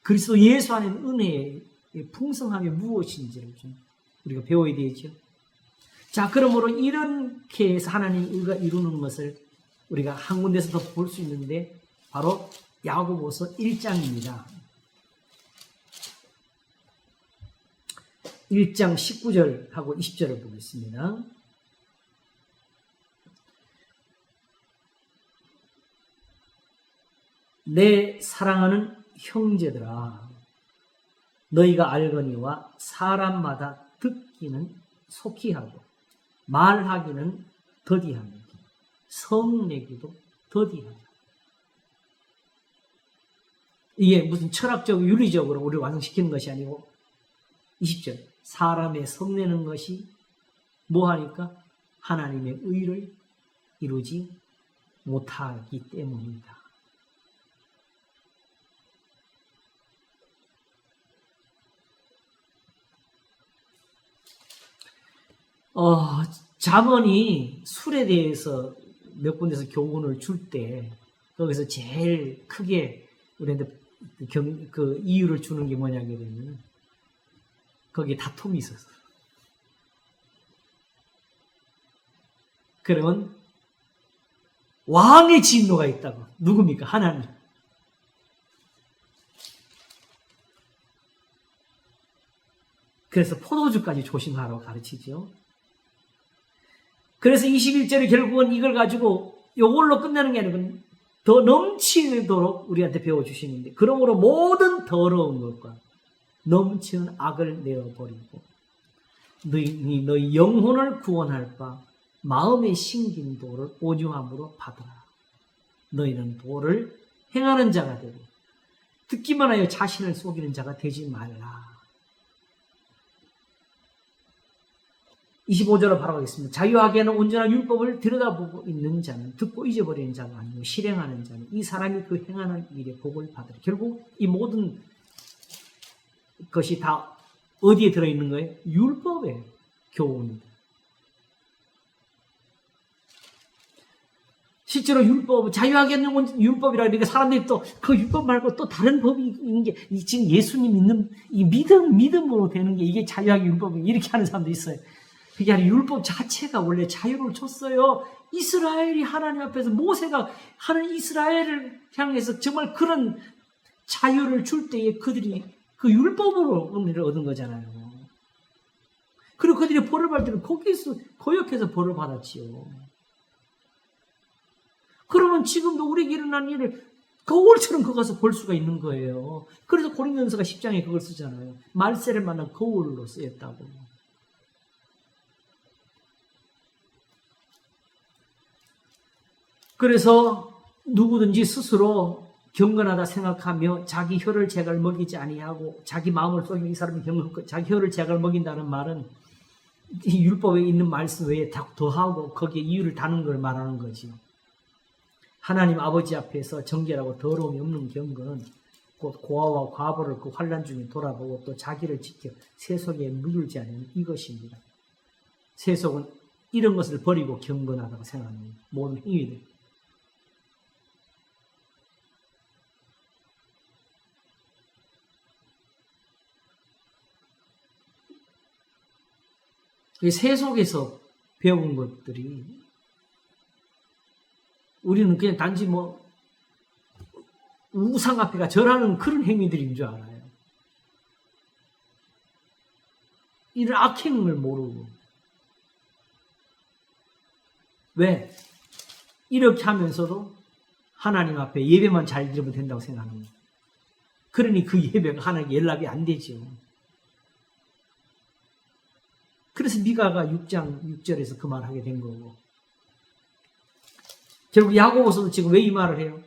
그리스도 예수 안에 은혜의 풍성함이 무엇인지를 좀 우리가 배워야 되죠. 자, 그러므로 이렇게 해서 하나님 의가 이루는 것을 우리가 한 군데서 더 볼 수 있는데 바로 야고보서 1장입니다. 1장 19절하고 20절을 보겠습니다. 내 사랑하는 형제들아 너희가 알거니와 사람마다 듣기는 속히 하고 말하기는 더디하며 성내기도 더디하다. 이게 무슨 철학적 윤리적으로 우리를 완성시키는 것이 아니고 20절 사람의 성내는 것이 뭐하니까 하나님의 의를 이루지 못하기 때문이다. 잠언이 술에 대해서 몇 군데서 교훈을 줄 때 거기서 제일 크게 우리한테 그 이유를 주는 게 뭐냐게 되면 거기에 다툼이 있었어. 그러면 왕의 진노가 있다고. 누굽니까? 하나님. 그래서 포도주까지 조심하라고 가르치죠. 그래서 21절에 결국은 이걸 가지고 이걸로 끝내는 게 아니고 더 넘치도록 우리한테 배워주시는데, 그러므로 모든 더러운 것과 넘치는 악을 내어버리고 너희 영혼을 구원할 바 마음에 심긴 도를 온유함으로 받으라. 너희는 도를 행하는 자가 되고 듣기만 하여 자신을 속이는 자가 되지 말라. 25절을 바로 가겠습니다. 자유하게는 온전한 율법을 들여다보고 있는 자는 듣고 잊어버리는 자가 아니고 실행하는 자는 이 사람이 그 행하는 일에 복을 받으리. 결국 이 모든 것이 다 어디에 들어있는 거예요? 율법의 교훈입니다. 실제로 율법, 자유하게는 율법이라 그러니까 사람들이 또 그 율법 말고 또 다른 법이 있는 게 지금 예수님 믿는 이 믿음으로 되는 게 이게 자유하게 율법이 이렇게 하는 사람도 있어요. 그게 아니라 율법 자체가 원래 자유를 줬어요. 이스라엘이 하나님 앞에서 모세가 하는 이스라엘을 향해서 정말 그런 자유를 줄 때에 그들이 그 율법으로 은혜를 얻은 거잖아요. 그리고 그들이 벌을 받을 때는 거기서 거역해서 벌을 받았지요. 그러면 지금도 우리에게 일어난 일을 거울처럼 거기서 볼 수가 있는 거예요. 그래서 고린도전서 10장에 그걸 쓰잖아요. 말세를 만난 거울로 쓰였다고. 그래서 누구든지 스스로 경건하다 생각하며 자기 혀를 제갈 먹이지 아니하고 자기 마음을 속이는 이 사람이 경건, 자기 혀를 제갈 먹인다는 말은 이 율법에 있는 말씀 외에 더하고 거기에 이유를 다는 걸 말하는 거지요. 하나님 아버지 앞에서 정결하고 더러움이 없는 경건은 곧 고아와 과부를 그 환난 중에 돌아보고 또 자기를 지켜 세속에 물들지 않는 이것입니다. 세속은 이런 것을 버리고 경건하다고 생각하는 모든 행위들. 세속에서 배운 것들이 우리는 그냥 단지 우상 앞에가 절하는 그런 행위들인 줄 알아요. 이런 악행을 모르고. 왜? 이렇게 하면서도 하나님 앞에 예배만 잘 드리면 된다고 생각하는 거예요. 그러니 그 예배가 하나님께 연락이 안 되죠. 그래서 미가가 6장 6절에서 그 말을 하게 된 거고. 결국 야고보서도 지금 왜 이 말을 해요?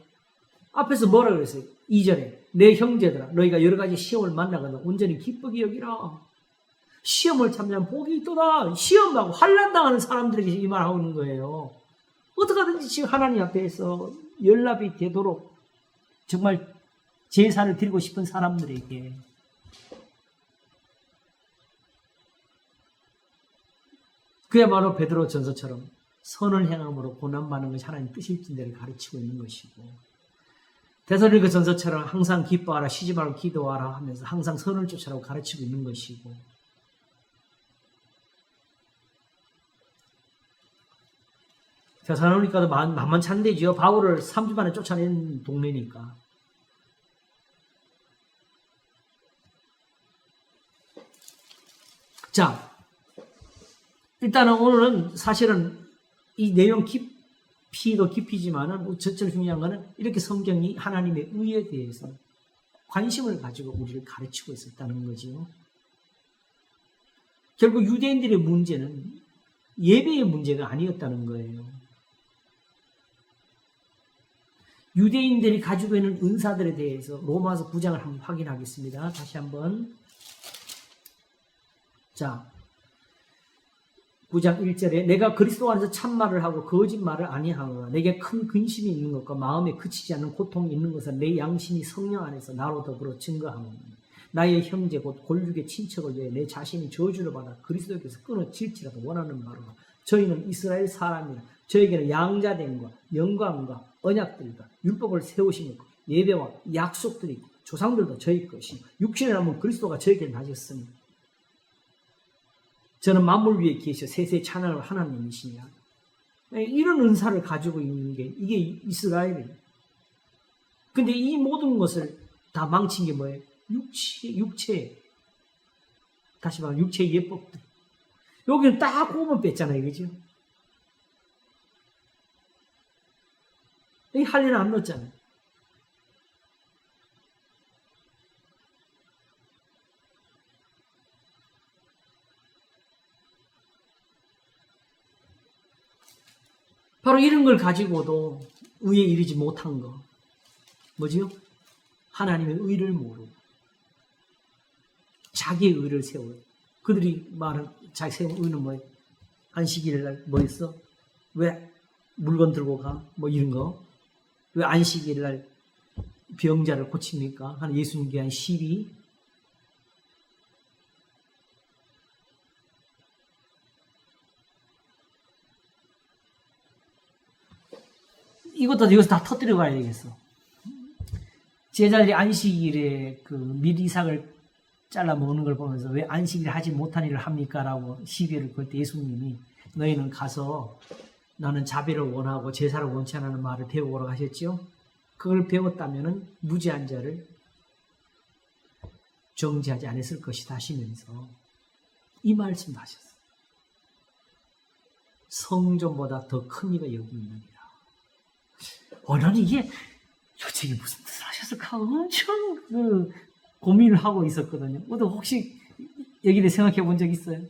앞에서 뭐라 그랬어요? 2절에 내 형제들아 너희가 여러 가지 시험을 만나거든 온전히 기쁘게 여기라. 시험을 참여한 복이 있도다. 시험하고 환난당하는 사람들에게 이 말을 하고 있는 거예요. 어떻게 하든지 지금 하나님 앞에서 연락이 되도록 정말 제사를 드리고 싶은 사람들에게 그야말로 베드로 전서처럼 선을 행함으로 고난받는 것이 하나님 뜻일진대를 가르치고 있는 것이고, 데살로니가 전서처럼 항상 기뻐하라, 쉬지 말고 기도하라 하면서 항상 선을 쫓아라고 가르치고 있는 것이고, 데살로니가도 만만치 않대지요. 바울을 3주 만에 쫓아낸 동네니까. 자, 일단은 오늘은 사실은 이 내용 깊이도 깊이지만은 제일 중요한 거는 이렇게 성경이 하나님의 의에 대해서 관심을 가지고 우리를 가르치고 있었다는 거지요. 결국 유대인들의 문제는 예배의 문제가 아니었다는 거예요. 유대인들이 가지고 있는 은사들에 대해서 로마서 9장을 한번 확인하겠습니다. 다시 한번. 자, 9장 1절에 내가 그리스도 안에서 참말을 하고 거짓말을 아니하노라. 내게 큰 근심이 있는 것과 마음에 그치지 않는 고통이 있는 것은 내 양심이 성령 안에서 나로 더불어 증거하노니 나의 형제 곧 골육의 친척을 위해 내 자신이 저주를 받아 그리스도께서 끊어질지라도 원하는 바로 저희는 이스라엘 사람이라 저에게는 양자됨과 영광과 언약들과 율법을 세우신 있고 예배와 약속들이 있고 조상들도 저희 것이고 육신에 남은 그리스도가 저에게 나셨으니 저는 만물 위에 계셔 세세 찬양을 하나님이시냐. 이런 은사를 가지고 있는 게 이게 이스라엘이에요. 근데 이 모든 것을 다 망친 게 뭐예요? 육체. 다시 말하면 육체의 예법들. 여기는 딱 꼽으면 뺐잖아요. 그죠? 이 할례는 안 넣었잖아요. 바로 이런 걸 가지고도 의에 이르지 못한 거. 뭐지요? 하나님의 의를 모르고 자기의 의를 세워요. 그들이 말한 자기 세운 의는 뭐예요? 안식일 날 뭐였어? 왜 물건 들고 가? 뭐 이런 거. 왜 안식일 날 병자를 고칩니까? 하는 예수님께 한 시비. 이것도 여기서 다 터뜨려 가야 되겠어. 제자들이 안식일에 그 밀이삭을 잘라 먹는 걸 보면서 왜 안식일 하지 못한 일을 합니까? 라고 시비를 걸 때 예수님이 너희는 가서 나는 자비를 원하고 제사를 원치 않는 말을 배우고 하셨죠. 그걸 배웠다면 무죄한 자를 정죄하지 않았을 것이다 하시면서 이 말씀도 하셨어요. 성전보다 더 큰 이가 여기 있느니라. 나는 이게 솔직히 무슨 뜻을 하셨을까 엄청 고민을 하고 있었거든요. 혹시 여기를 생각해 본 적 있어요?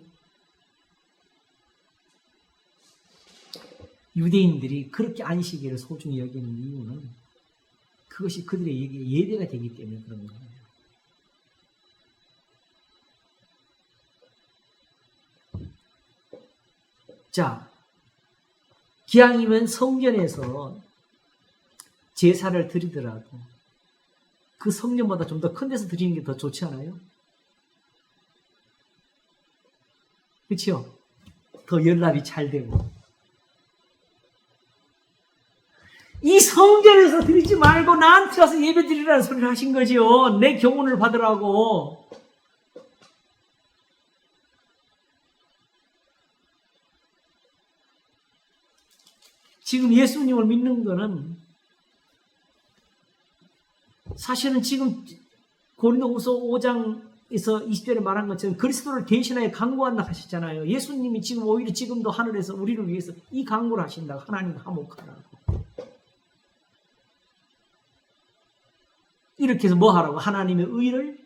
유대인들이 그렇게 안식일을 소중히 여기는 이유는 그것이 그들의 예배가 되기 때문에 그런 거예요. 자, 기왕이면 성전에서 제사를 드리더라도 그 성전보다 좀 더 큰 데서 드리는 게 더 좋지 않아요? 그렇죠? 더 연락이 잘 되고. 이 성전에서 드리지 말고 나한테 와서 예배 드리라는 소리를 하신 거지요. 내 교훈을 받으라고. 지금 예수님을 믿는 거는 사실은 지금 고린도후서 5장에서 20절에 말한 것처럼 그리스도를 대신하여 강구한다 하셨잖아요. 예수님이 지금 오히려 지금도 하늘에서 우리를 위해서 이 강구를 하신다고. 하나님과 화목하라고. 이렇게 해서 뭐 하라고? 하나님의 의를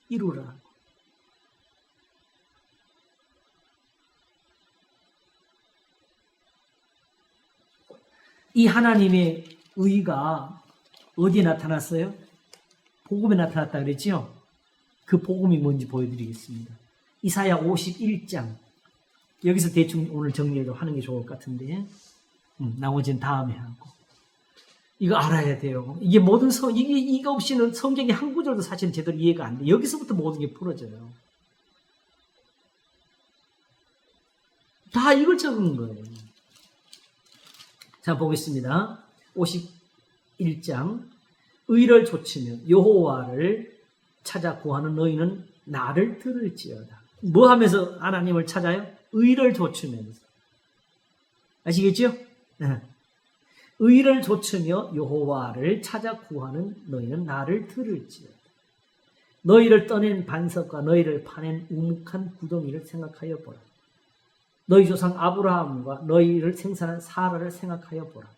이루라고. 이 하나님의 의가 어디에 나타났어요? 복음에 나타났다 그랬죠? 그 복음이 뭔지 보여드리겠습니다. 이사야 51장. 여기서 대충 오늘 정리해도 하는 게 좋을 것 같은데, 나머지는 다음에 하고. 이거 알아야 돼요. 이게 모든 이거 없이는 성경의 한 구절도 사실은 제대로 이해가 안 돼. 여기서부터 모든 게 풀어져요. 다 이걸 적은 거예요. 자, 보겠습니다. 51장. 의를 좇으며 여호와를 찾아 구하는 너희는 나를 들을지어다. 뭐 하면서 하나님을 찾아요? 의를 좇으면서. 아시겠죠? 의를 좇으며 여호와를 찾아 구하는 너희는 나를 들을지어다. 너희를 떠낸 반석과 너희를 파낸 우묵한 구덩이를 생각하여 보라. 너희 조상 아브라함과 너희를 생산한 사라를 생각하여 보라.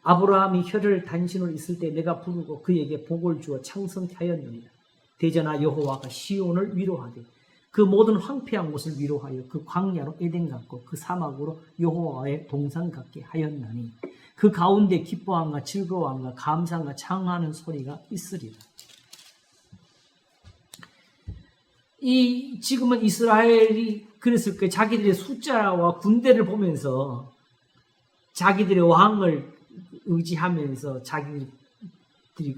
아브라함이 혈을 단신으로 있을 때 내가 부르고 그에게 복을 주어 창성케 하였느니라. 대저나 여호와가 시온을 위로하되 그 모든 황폐한 곳을 위로하여 그 광야로 에덴 같고 그 사막으로 여호와의 동산 같게 하였나니 그 가운데 기뻐함과 즐거움과 감상과 창하는 소리가 있으리라. 지금은 이스라엘이 그랬을 거예요. 자기들의 숫자와 군대를 보면서 자기들의 왕을 의지하면서 자기들이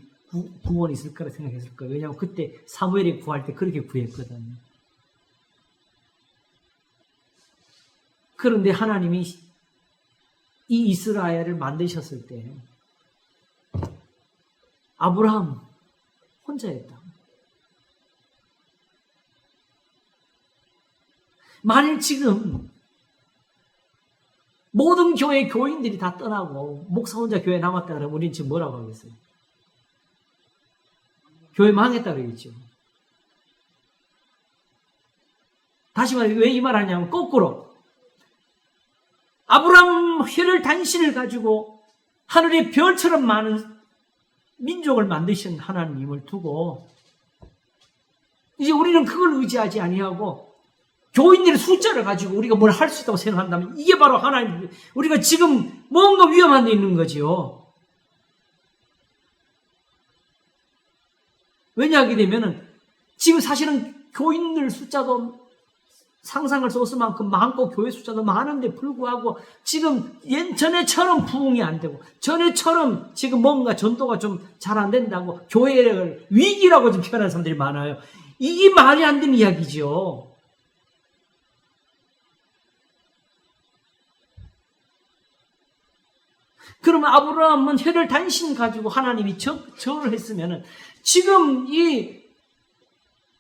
구원이 있을 거라 생각했을 거예요. 왜냐하면 그때 사무엘이 구할 때 그렇게 구했거든요. 그런데 하나님이 이 이스라엘을 만드셨을 때 아브라함 혼자였다. 만일 지금 모든 교회 교인들이 다 떠나고 목사 혼자 교회 남았다 그러면 우리는 지금 뭐라고 하겠어요? 교회 망했다 그러겠죠. 다시 말해 왜 이 말 하냐면 거꾸로 아브라함 혈혈 단신을 가지고 하늘의 별처럼 많은 민족을 만드신 하나님을 두고 이제 우리는 그걸 의지하지 아니하고 교인들의 숫자를 가지고 우리가 뭘 할 수 있다고 생각한다면 이게 바로 하나님, 우리가 지금 뭔가 위험한 데 있는 거지요. 왜냐하게 되면은 지금 사실은 교인들 숫자도 상상할 수 없을 만큼 많고 교회 숫자도 많은데 불구하고 지금 전에처럼 부흥이 안 되고 전에처럼 지금 뭔가 전도가 좀 잘 안 된다고 교회를 위기라고 좀 표현하는 사람들이 많아요. 이게 말이 안 되는 이야기죠. 그러면 아브라함은 혈혈 단신 가지고 하나님이 절을 했으면은 지금 이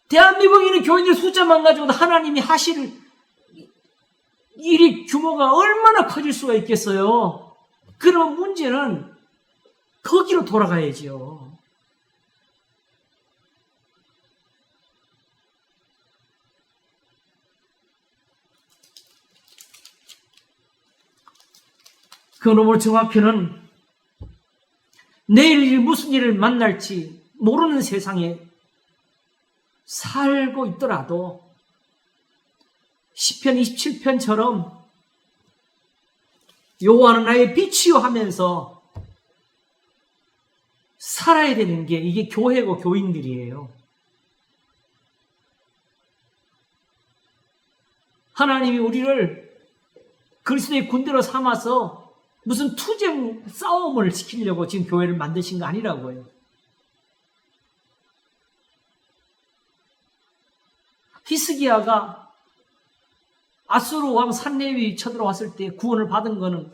대한민국에 있는 교인들 숫자만 가지고도 하나님이 하실 일이 규모가 얼마나 커질 수가 있겠어요. 그럼 문제는 거기로 돌아가야지요. 그러므로 정확히는 내일 무슨 일을 만날지 모르는 세상에 살고 있더라도 시편 27편처럼 여호와는 나의 빛이요 하면서 살아야 되는 게 이게 교회고 교인들이에요. 하나님이 우리를 그리스도의 군대로 삼아서 무슨 투쟁 싸움을 시키려고 지금 교회를 만드신 거 아니라고요. 히스기야가 아수르 왕 산헤립이 쳐들어왔을 때 구원을 받은 거는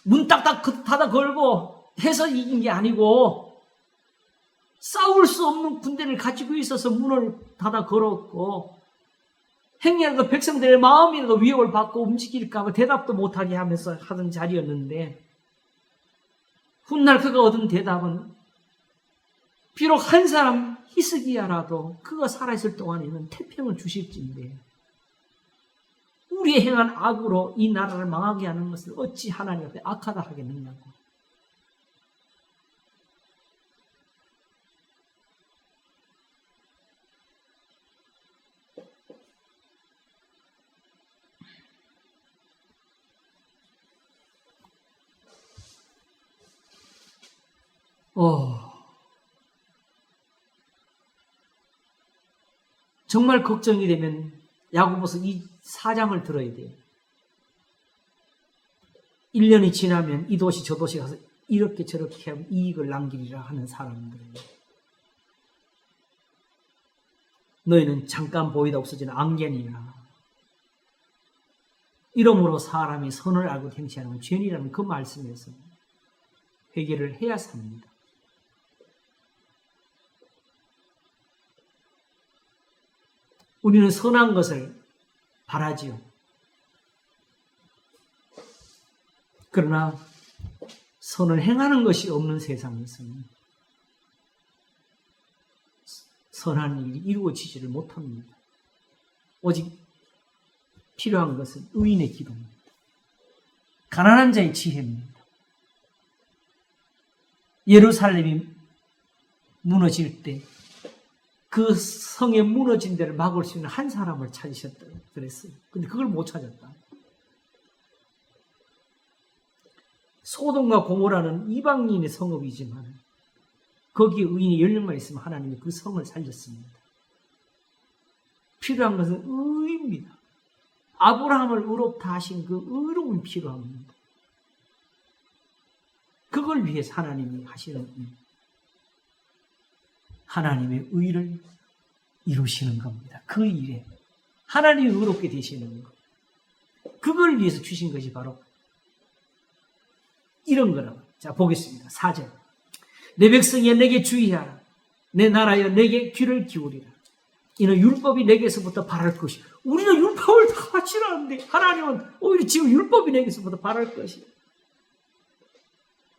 문 딱딱 닫아 걸고 해서 이긴 게 아니고 싸울 수 없는 군대를 가지고 있어서 문을 닫아 걸었고 행여라도 백성들의 마음이라도 위협을 받고 움직일까 봐 대답도 못하게 하면서 하던 자리였는데 훗날 그가 얻은 대답은 비록 한 사람 히스기야라도 그가 살아있을 동안에는 태평을 주실진데 우리의 행한 악으로 이 나라를 망하게 하는 것을 어찌 하나님 앞에 악하다 하겠느냐고. 정말 걱정이 되면 야고보서 이 4장을 들어야 돼요. 1년이 지나면 이 도시 저 도시 가서 이렇게 저렇게 하면 이익을 남기리라 하는 사람들. 너희는 잠깐 보이다 없어지는 안개니라. 이러므로 사람이 선을 알고 행치 않으면 죄인이라는 그 말씀에서 회개를 해야 삽니다. 우리는 선한 것을 바라지요. 그러나 선을 행하는 것이 없는 세상에서는 선한 일이 이루어지지를 못합니다. 오직 필요한 것은 의인의 기도입니다. 가난한 자의 지혜입니다. 예루살렘이 무너질 때 그 성에 무너진 데를 막을 수 있는 한 사람을 찾으셨다 그랬어요. 근데 그걸 못 찾았다. 소돔과 고모라는 이방인의 성읍이지만 거기에 의인이 10명만 있으면 하나님이 그 성을 살렸습니다. 필요한 것은 의입니다. 아브라함을 의롭다 하신 그 의로움이 필요합니다. 그걸 위해서 하나님이 하시는 일. 하나님의 의를 이루시는 겁니다. 그 일에 하나님이 의롭게 되시는 것. 그걸 위해서 주신 것이 바로 이런 거라고. 자, 보겠습니다. 4절. 내 백성이여 내게 주의하라. 내 나라여 내게 귀를 기울이라. 이는 율법이 내게서부터 바랄 것이. 우리는 율법을 다 싫어하는데 하나님은 오히려 지금 율법이 내게서부터 바랄 것이야.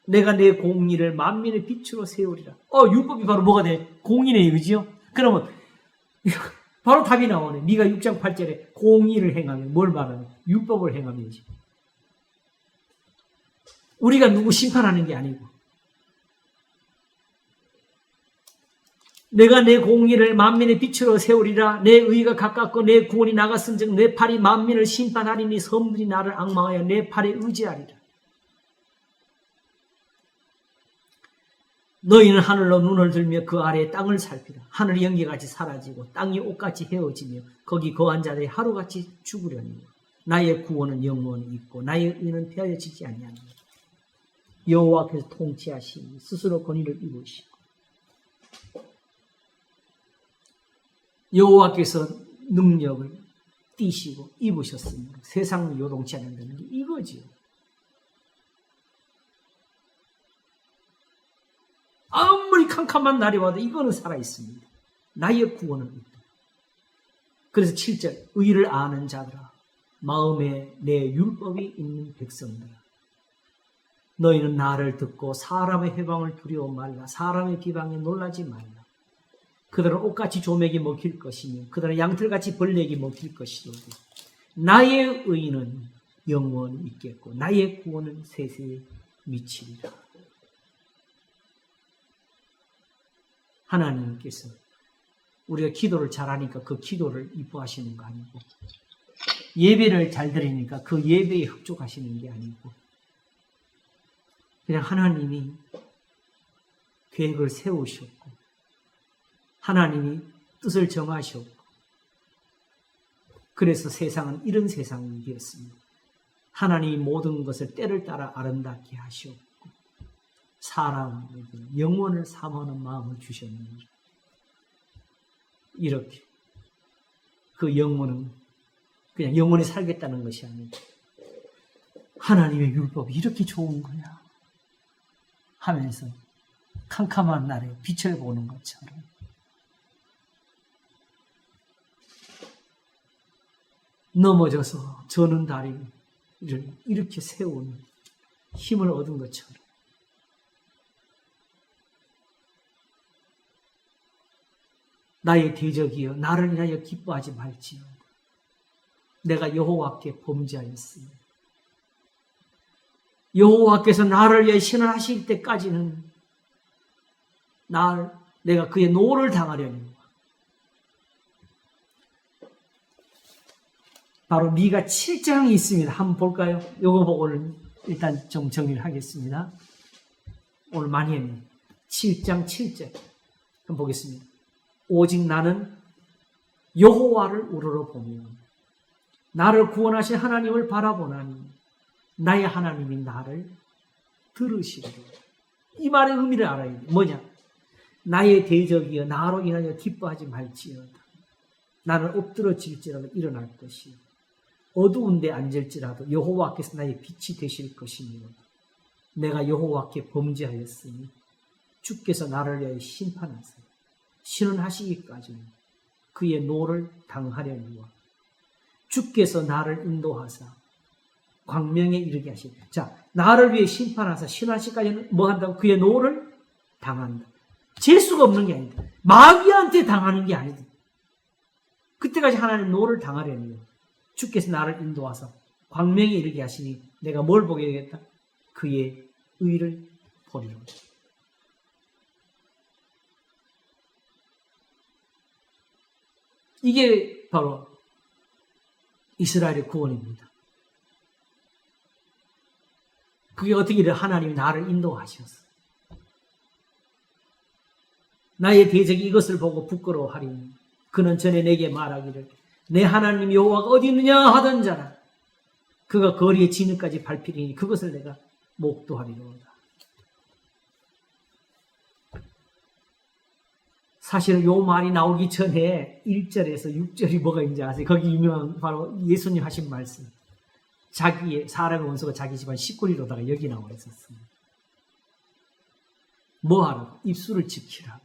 내가 내 공의를 만민의 빛으로 세우리라. 율법이 바로 뭐가 돼? 공의네, 그지요? 그러면 바로 답이 나오네. 네가 6장 8절에 공의를 행하면 뭘 말하냐? 율법을 행하면지. 우리가 누구 심판하는 게 아니고 내가 내 공의를 만민의 빛으로 세우리라. 내 의가 가깝고 내 구원이 나갔은즉 내 팔이 만민을 심판하리니 섬들이 나를 앙망하여 내 팔에 의지하리라. 너희는 하늘로 눈을 들며 그 아래에 땅을 살피라. 하늘이 연기같이 사라지고 땅이 옷같이 헤어지며 거기 거한 자들이 하루같이 죽으려니 나의 구원은 영원히 있고 나의 의는 폐하여지지 아니하니 여호와께서 통치하시니 스스로 권위를 입으시고 여호와께서 능력을 띠시고 입으셨으므로 세상을 요동치 않는다는 게 이거지요. 아무리 캄캄한 날이 와도 이거는 살아있습니다. 나의 구원은 있다. 그래서 7절 의를 아는 자들아 마음에 내 율법이 있는 백성들아 너희는 나를 듣고 사람의 해방을 두려워 말라. 사람의 비방에 놀라지 말라. 그들은 옷같이 조맥이 먹힐 것이며 그들은 양털같이 벌레에게 먹힐 것이로되 나의 의는 영원히 있겠고 나의 구원은 세세에 미치리라. 하나님께서 우리가 기도를 잘하니까 그 기도를 이뻐하시는 거 아니고 예배를 잘 드리니까 그 예배에 흡족하시는 게 아니고 그냥 하나님이 계획을 세우셨고 하나님이 뜻을 정하셨고 그래서 세상은 이런 세상이 되었습니다. 하나님이 모든 것을 때를 따라 아름답게 하셨고 사람에게 영원을 사모하는 마음을 주셨는지 이렇게 그 영혼은 그냥 영원히 살겠다는 것이 아니고 하나님의 율법이 이렇게 좋은 거야 하면서 캄캄한 날에 빛을 보는 것처럼 넘어져서 저는 다리를 이렇게 세운 힘을 얻은 것처럼 나의 대적이여 나를 인하여 기뻐하지 말지어다. 내가 여호와께 범죄하였으니 여호와께서 나를 위해 신원하실 때까지는 내가 그의 노를 당하려니 바로 미가 7장이 있습니다. 한번 볼까요? 이거 보고는 일단 좀 정리를 하겠습니다. 오늘 많이 했네요. 7장 7절 한번 보겠습니다. 오직 나는 여호와를 우러러보며 나를 구원하신 하나님을 바라보나니 나의 하나님이 나를 들으시리라. 이 말의 의미를 알아야 돼. 뭐냐? 나의 대적이여 나로 인하여 기뻐하지 말지어다. 나는 엎드러질지라도 일어날 것이요 어두운 데 앉을지라도 여호와께서 나의 빛이 되실 것이며 내가 여호와께 범죄하였으니 주께서 나를 위하여 심판하사 신원하시기까지는 그의 노를 당하려니와 주께서 나를 인도하사 광명에 이르게 하시니 자 나를 위해 심판하사 신원하시기까지는 뭐 한다고? 그의 노를 당한다. 재수가 없는 게 아니다. 마귀한테 당하는 게 아니다. 그때까지 하나님 노를 당하려니와 주께서 나를 인도하사 광명에 이르게 하시니 내가 뭘 보게 되겠다? 그의 의를 보리로다. 이게 바로 이스라엘의 구원입니다. 그게 어떻게든 하나님이 나를 인도하셔서 나의 대적이 이것을 보고 부끄러워하리니 그는 전에 내게 말하기를 내 하나님 여호와가 어디 있느냐 하던 자라 그가 거리에 진흙까지 밟히리니 그것을 내가 목도하리로다. 사실은 요 말이 나오기 전에 1절에서 6절이 뭐가 있는지 아세요? 거기 유명한 바로 예수님 하신 말씀. 사람의 원수가 자기 집안 식구리로다가 여기 나와 있었습니다. 뭐 하라고? 입술을 지키라고.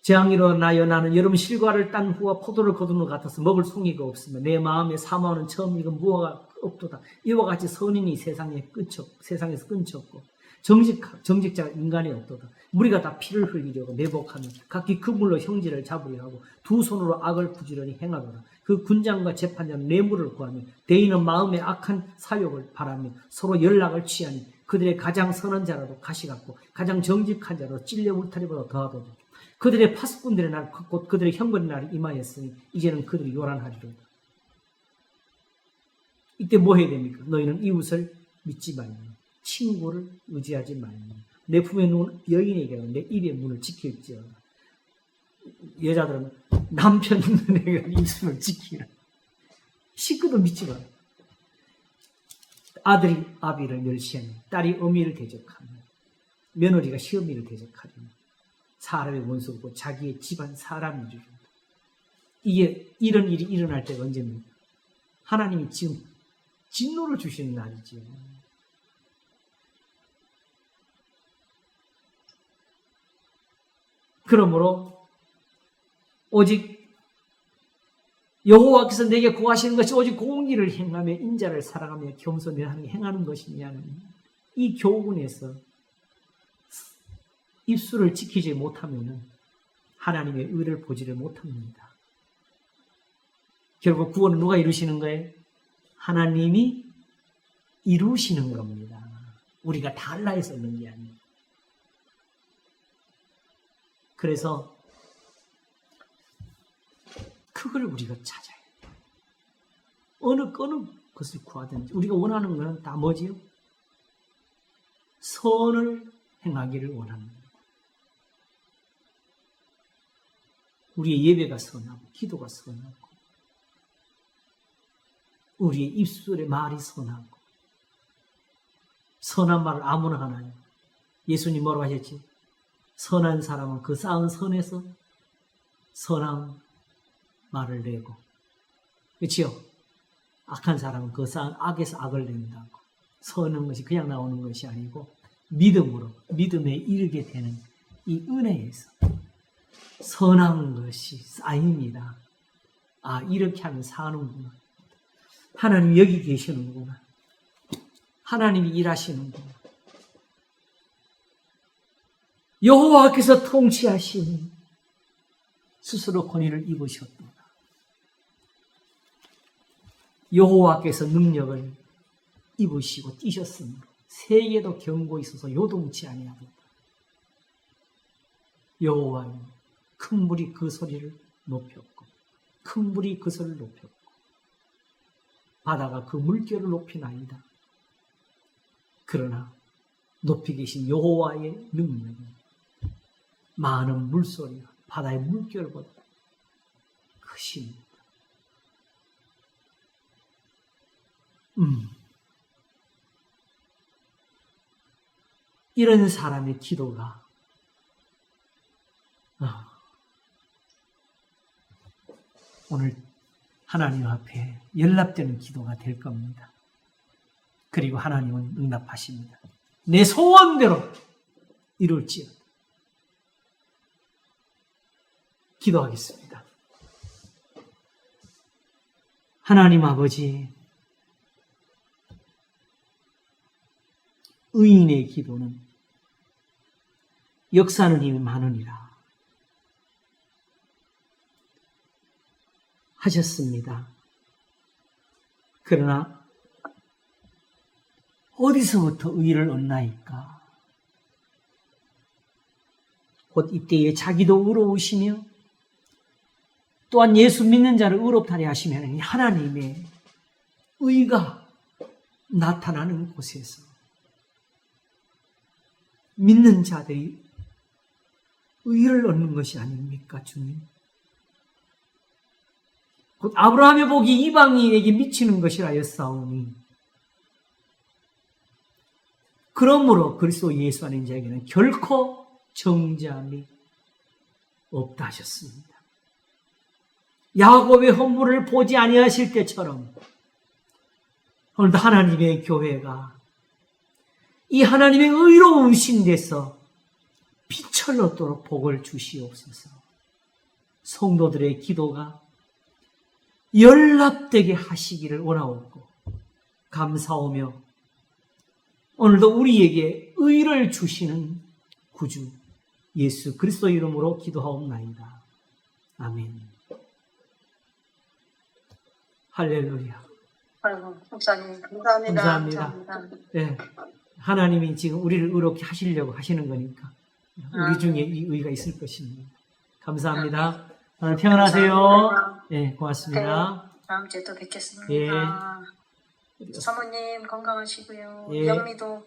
재앙이로 나여 나는 여름 실과를 딴 후와 포도를 거둔 것 같아서 먹을 송이가 없으며 내 마음에 사모하는 처음 익은 무화과 없도다. 이와 같이 선인이 세상에서 끊쳤고 정직자 인간이 없도다. 우리가 다 피를 흘리려고 매복하며 각기 그 물로 형제를 잡으려 하고 두 손으로 악을 부지런히 행하더라. 그 군장과 재판장은 뇌물을 구하며 대인은 마음에 악한 사욕을 바라며 서로 연락을 취하니 그들의 가장 선한 자라도 가시 같고 가장 정직한 자라도 찔레 울타리보다 더하도다. 그들의 파수꾼들의 날 곧 그들의 형벌의 날이 임하였으니 이제는 그들이 요란하리로다. 이때 뭐 해야 됩니까? 너희는 이웃을 믿지 말며 친구를 의지하지 말며 내 품에 누운 여인에게 내 입의 문을 지킬지어다. 여자들은 남편 있는 입술을 지키라. 식구도 믿지 마라. 아들이 아비를 멸시하며 딸이 어미를 대적하며 며느리가 시어미를 대적하며 사람의 원수고 자기의 집안 사람이리로다. 이게 이런 일이 일어날 때가 언제입니까? 하나님이 지금 진노를 주시는 날이지요. 그러므로 오직 여호와께서 내게 구하시는 것이 오직 공의를 행하며 인자를 사랑하며 겸손히 행하는 것이냐는 이 교훈에서 입술을 지키지 못하면 하나님의 의를 보지를 못합니다. 결국 구원은 누가 이루시는 거예요? 하나님이 이루시는 겁니다. 우리가 달라해서 얻는 게 아니에요. 그래서 그걸 우리가 찾아야 돼요. 어느 것을 구하든지 우리가 원하는 것은 다 뭐지요? 선을 행하기를 원합니다. 우리의 예배가 선하고 기도가 선하고 우리의 입술의 말이 선하고 선한 말을 아무나 하나요? 예수님 뭐라고 하셨지? 선한 사람은 그 쌓은 선에서 선한 말을 내고 그렇지요? 악한 사람은 그 쌓은 악에서 악을 낸다고. 선한 것이 그냥 나오는 것이 아니고 믿음으로 믿음에 이르게 되는 이 은혜에서 선한 것이 쌓입니다. 아, 이렇게 하면 사는구나. 하나님 여기 계시는구나. 하나님이 일하시는구나. 여호와께서 통치하시니 스스로 권위를 입으셨도다. 여호와께서 능력을 입으시고 뛰셨으므로 세계도 견고 있어서 요동치 아니하도다. 여호와여, 큰 물이 그 소리를 높였고 큰 물이 그 소리를 높였고 바다가 그 물결을 높이나이다. 그러나 높이 계신 여호와의 능력은 많은 물소리가 바다의 물결보다 크십니다. 이런 사람의 기도가 오늘 하나님 앞에 연락되는 기도가 될 겁니다. 그리고 하나님은 응답하십니다. 내 소원대로 이룰지어다. 기도하겠습니다. 하나님 아버지, 의인의 기도는 역사하는 힘이 많으니라 하셨습니다. 그러나 어디서부터 의를 얻나이까? 곧 이때에 자기도 의로우시며 또한 예수 믿는 자를 의롭다니 하시면 하나님의 의가 나타나는 곳에서 믿는 자들이 의를 얻는 것이 아닙니까, 주님? 곧 아브라함의 복이 이방인에게 미치는 것이라 하였사오니 그러므로 그리스도 예수 안에 자에게는 결코 정죄함이 없다 하셨습니다. 야곱의 헌물을 보지 아니하실 때처럼 오늘도 하나님의 교회가 이 하나님의 의로우신 데서 빛을 얻도록 복을 주시옵소서. 성도들의 기도가 연락되게 하시기를 원하옵고 감사하며 오늘도 우리에게 의를 주시는 구주 예수 그리스도 이름으로 기도하옵나이다. 아멘. 할렐루야. 아이고, 목사님 감사합니다. 감사합니다. 네, 하나님이 지금 우리를 의롭게 하시려고 하시는 거니까 우리 중에 이 의가 있을 것입니다. 감사합니다. 오늘 평안하세요. 감사합니다. 네, 고맙습니다. 네, 다음 주에 또 뵙겠습니다. 예. 사모님 건강하시고요. 예. 영미도